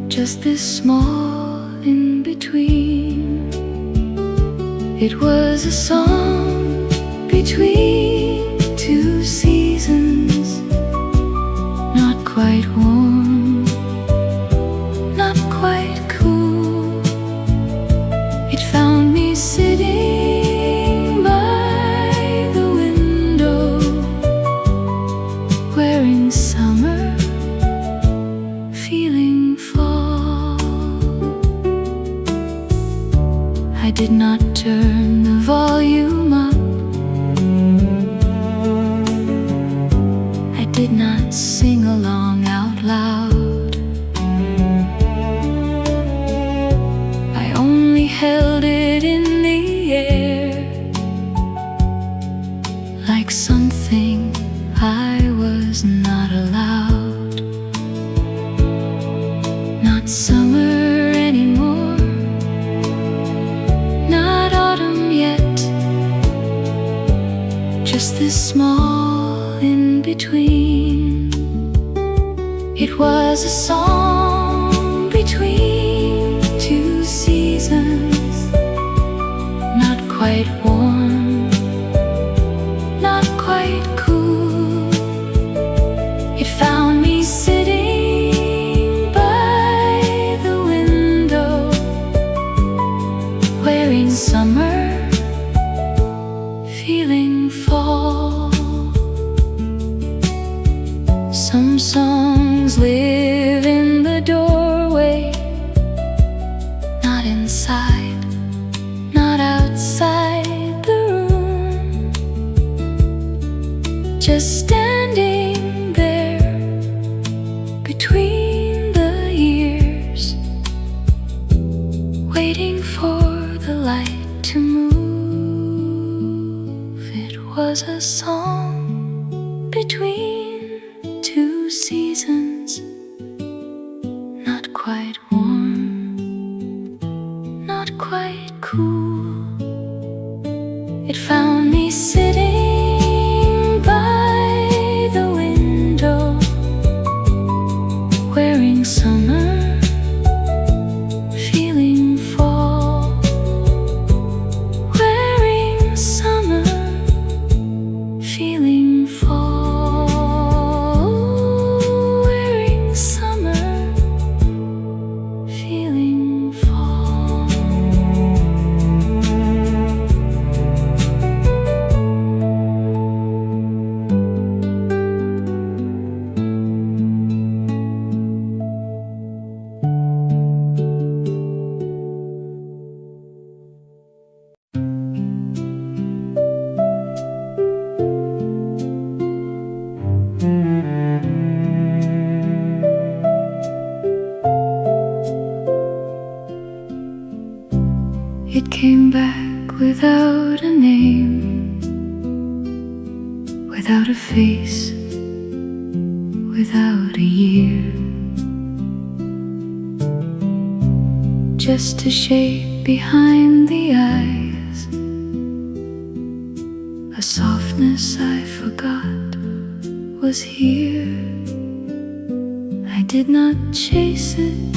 just this small in-between. It was a song between two seasons, not quite warm, not quite cool. It found me sitting by the window, wearing summer, feeling fall. I did not turn the volume up, I did not sing along out loud, I only held it in the air, like something I was not allowed. Not summer anymore, not autumn yet, just this small in-between. It was a song between two seasons, not quite warm, not quite cool. It found me sitting by the window, wearing summer, feeling fall. Some songs live in the doorway, not inside, not outside the room, just standing there between the years, waiting for the light to move. was a song between two seasons, not quite warm, not quite cool. It found me sitting by the window, wearing summer, feeling fall, wearing summer, feeling fall, wearing summer, feeling fall. It came back without a name, without a face, without a year. Just a shape behind the eyes, a softness I forgot was here. I did not chase it,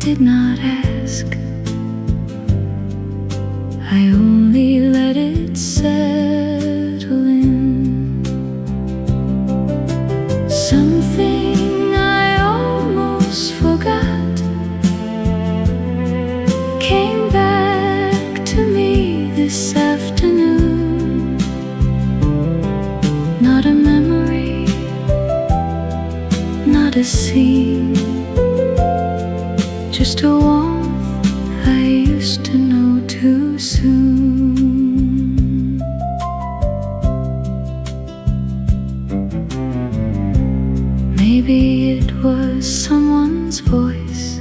did not ask. I only let it settle in. Something I almost forgot came back to me this afternoon. Not a memory, not a scene, just a warmth I used to know too soon. Maybe it was someone's voice,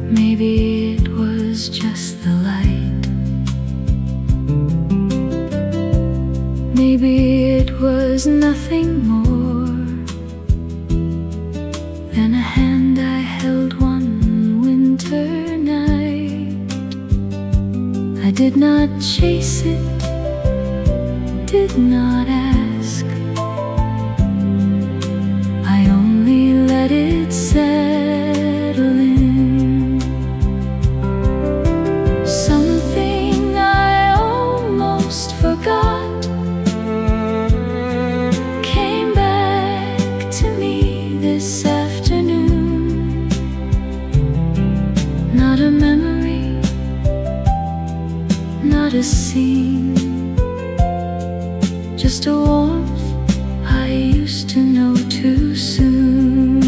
maybe it was just the light, maybe it was nothing more than a hand I held one winter night. I did not chase it, did not ask. I only let it settle in. Something I almost forgot came back to me this afternoon. Not a memory, not a scene, just a warmth I used to know too soon.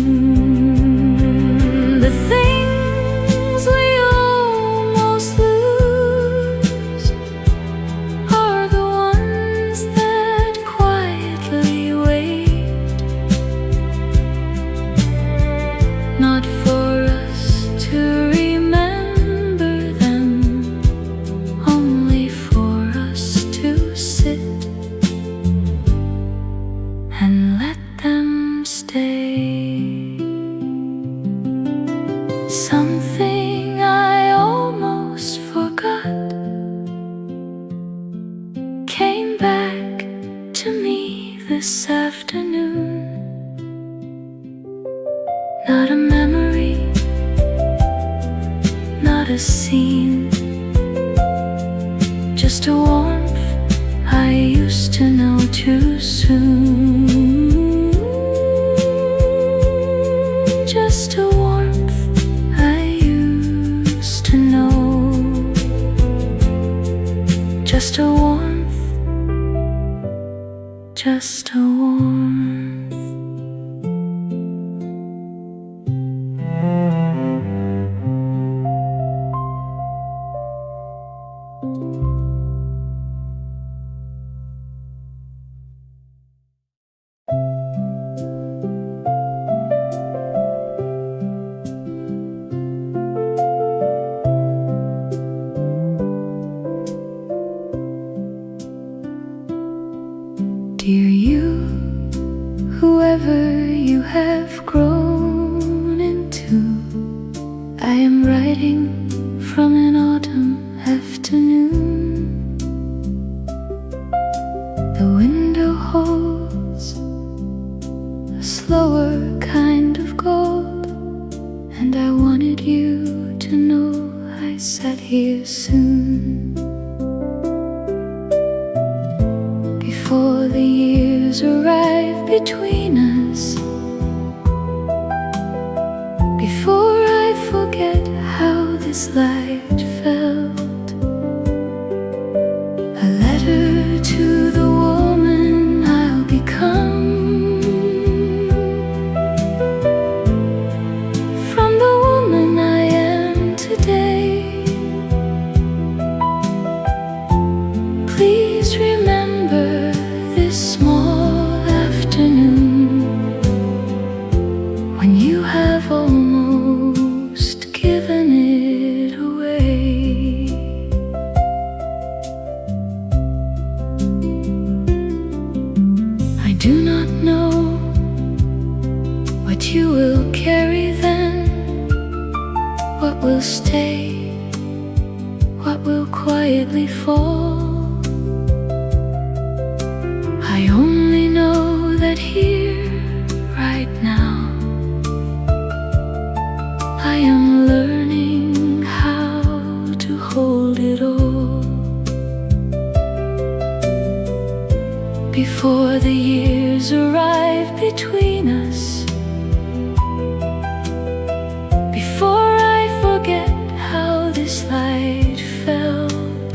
The things we almost lose are the ones that quietly wait, not for us to remember them, only for us to sit and let them stay. Something I almost forgot came back to me this afternoon. Not a memory, not a scene, just a warmth I used to know too soon. Just a warmth I used to know. Just a warmth, just a warmth. soon. Before the years arrive between us, before I forget how this light felt, a letter to the woman I'll become, from the woman I am today. Please remember this small afternoon when you have almost given it away. I do not know what you will carry then, what will stay, what will quietly fall. I only know that here, right now, I am learning how to hold it all. Before the years arrive between us, before I forget how this light felt,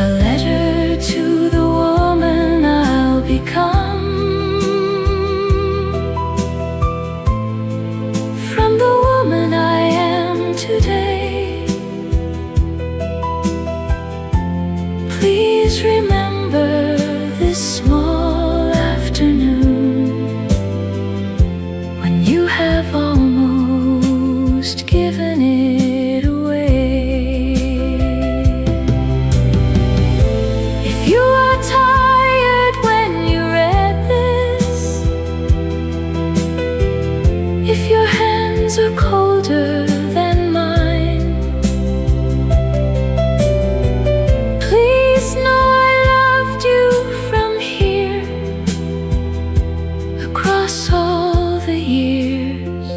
a letter to the woman I'll become, from the woman I am today. Please remember this small afternoon when you have almost given it away. If you are tired when you read this, if your hands are colder than mine, please know I loved you from here, across all the years,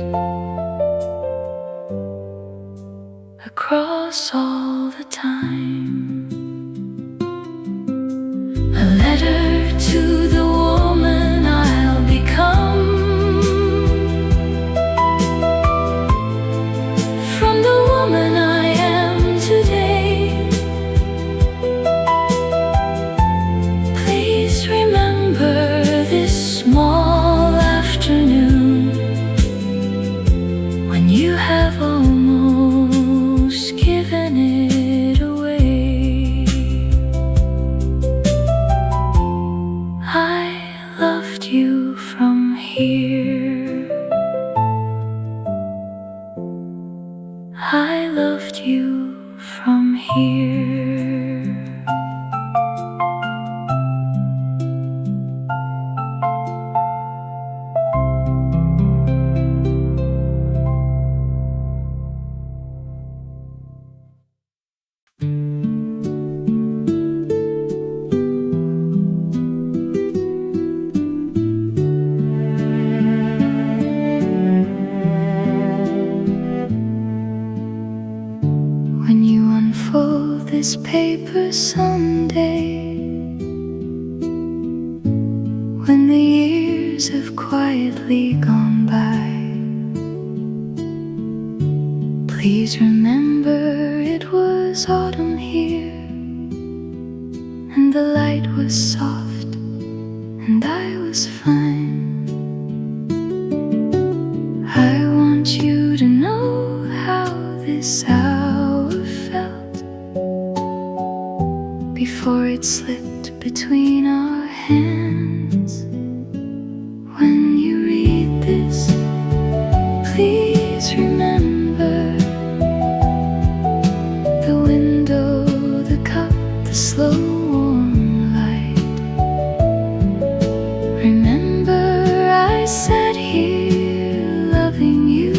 across all the time. A letter to the woman I'll become, from the woman I am today. Please remember this small afternoon when you have almost given it away. I loved you from here, I loved you from here. When you unfold this paper someday, when the years have quietly gone by, please remember it was autumn here, and the light was soft, and I was fine. I want you to know how this hour felt before it slipped between our hands. When you read this, please remember the window, the cup, the slow warm light. Remember I sat here loving you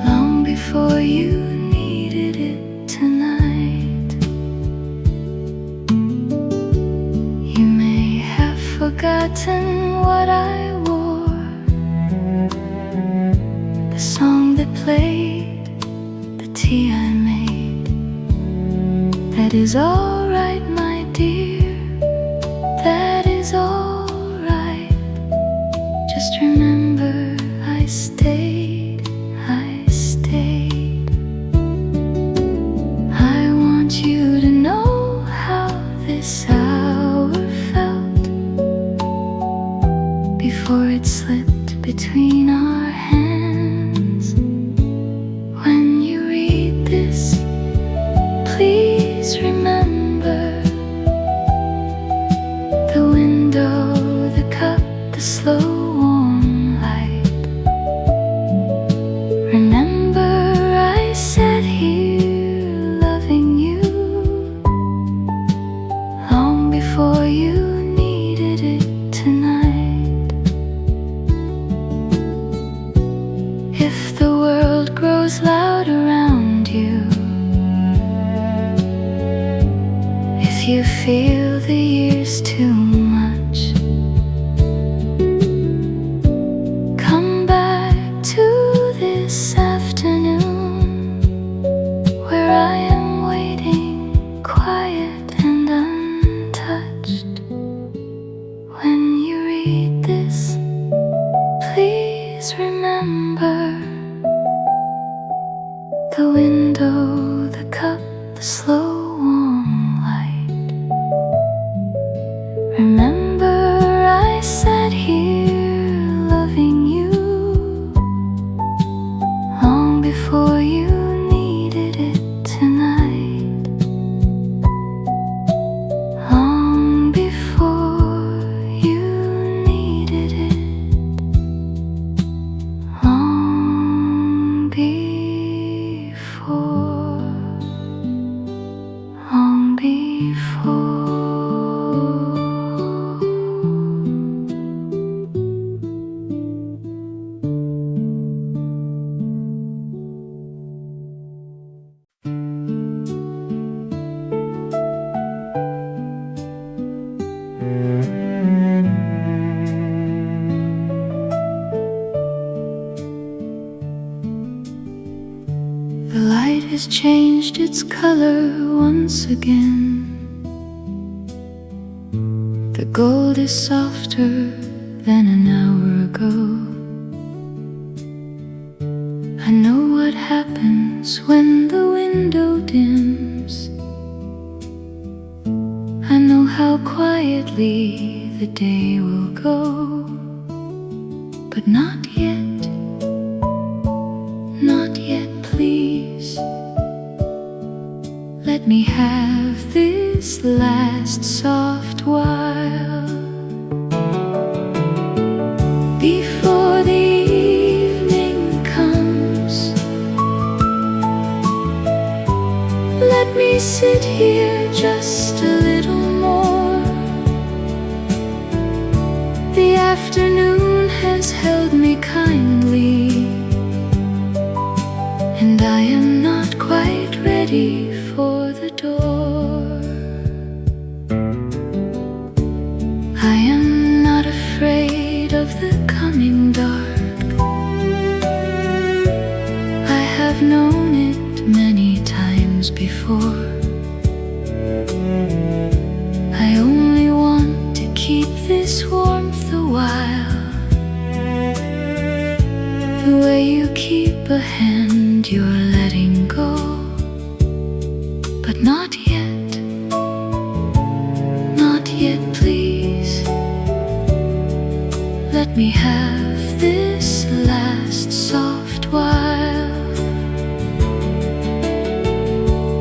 long before you needed it tonight. You may tea I made. That is all right, my dear. That is all right. Just remember I stayed, I stayed. I want you to know how this hour felt before it slipped between our hands. When you read this, please remember the window, the cup, the slow warm light. Remember I sat here loving you long before you needed it tonight. If the world grows loud around you, if you feel the years too much, come back to this afternoon where I am waiting, quiet and untouched. When you read this, please remember the window, the cup, the slow warm light. Remember I sat here loving you long before you needed it tonight. Long before you needed it. Long before. Long before. The light has changed its color once again. The gold is softer than an hour ago. I know what happens when the window dims. I know how quietly the day will go. But not yet. Not yet, please. Let me have this last soft while before the evening comes. Let me sit here just a little more. The afternoon has held me kindly, and I am not quite ready for the door. I am not afraid of the coming dark. I have known it many times before. I only want to keep this warmth a while, the way you keep a hand you're letting go. But not yet, not yet, please. Let me have this last soft while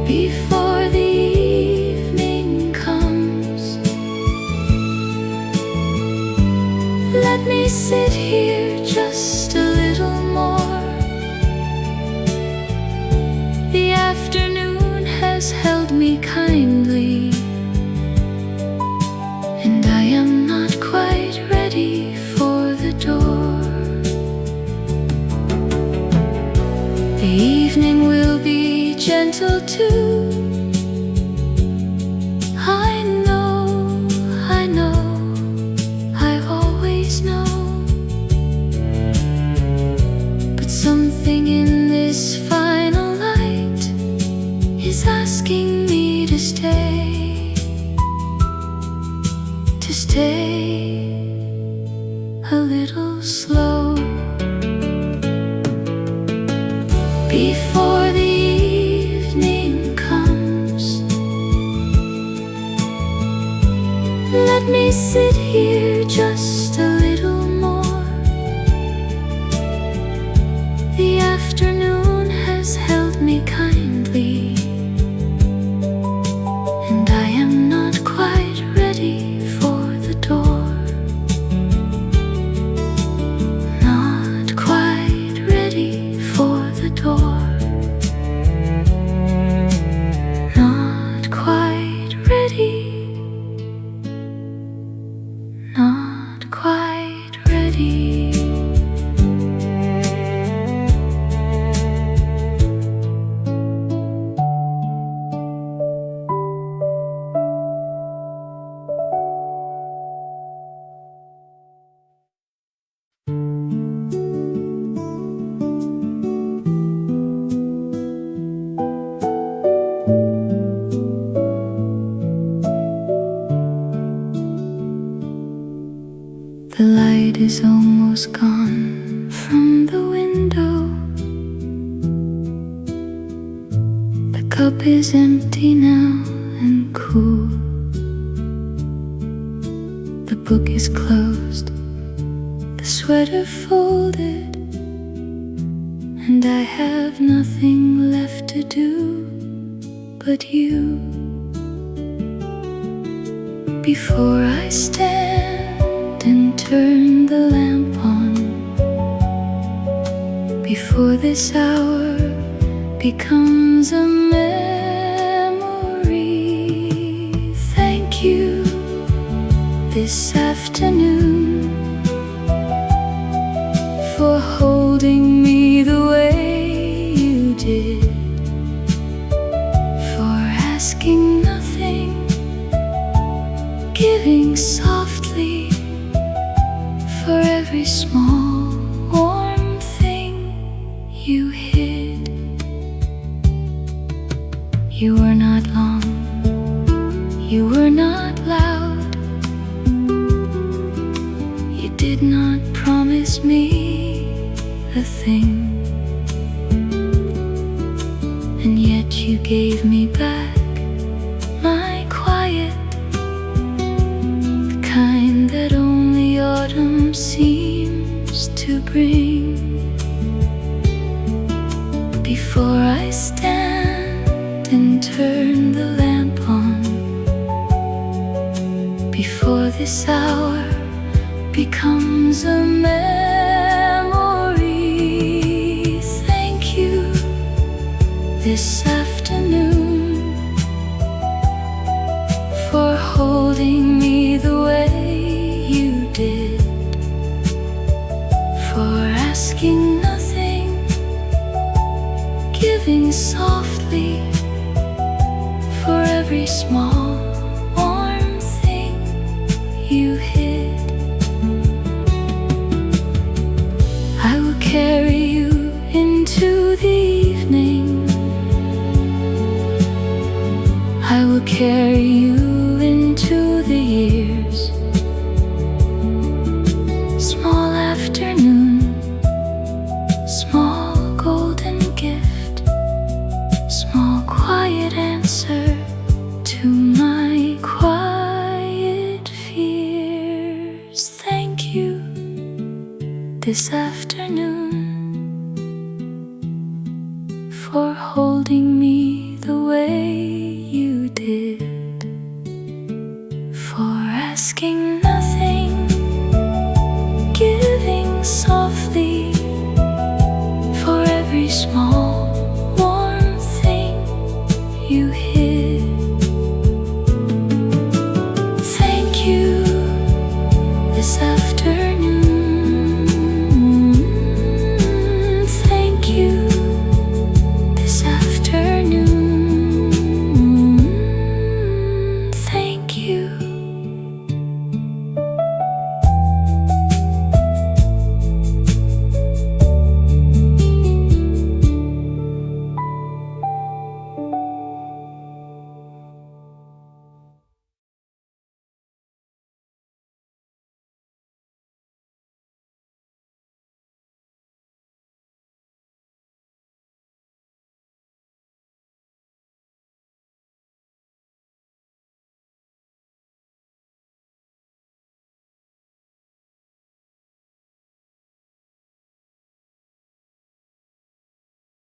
before the evening comes. Let me sit here just a little more. The afternoon has held me kindly, and I am not quite ready for the door. The evening will be gentle too. I know, I know, I've always known. But something in this final light is asking me to stay a little slow before the evening comes. Let me sit here just a little more. The afternoon has held me kindly, and I am not quite ready for the door. Not quite ready for the door. Not quite ready. Not quite ready. The light is almost gone from the window. The cup is empty now and cool. The book is closed, the sweater folded, and I have nothing left to do but you. Before I stand and turn the lamp on, before this hour becomes a memory. Thank you this afternoon for holding me the way you did, for asking nothing, giving softly, for every small warm thing you hid. You were not long, you were not loud, you did not promise me a thing, and yet you gave me back my quiet, the kind that only autumn seems to bring. Before I stand and turn the lamp on, before this hour becomes a memory. Thank you this afternoon for holding me the way you did, for asking nothing, giving softly, for every small warm thing you hid. I will carry you into the evening, I will carry you into the years. Small afternoon, small golden gift, small quiet answer to my quiet fears. Thank you this afternoon for holding me the way you did, for asking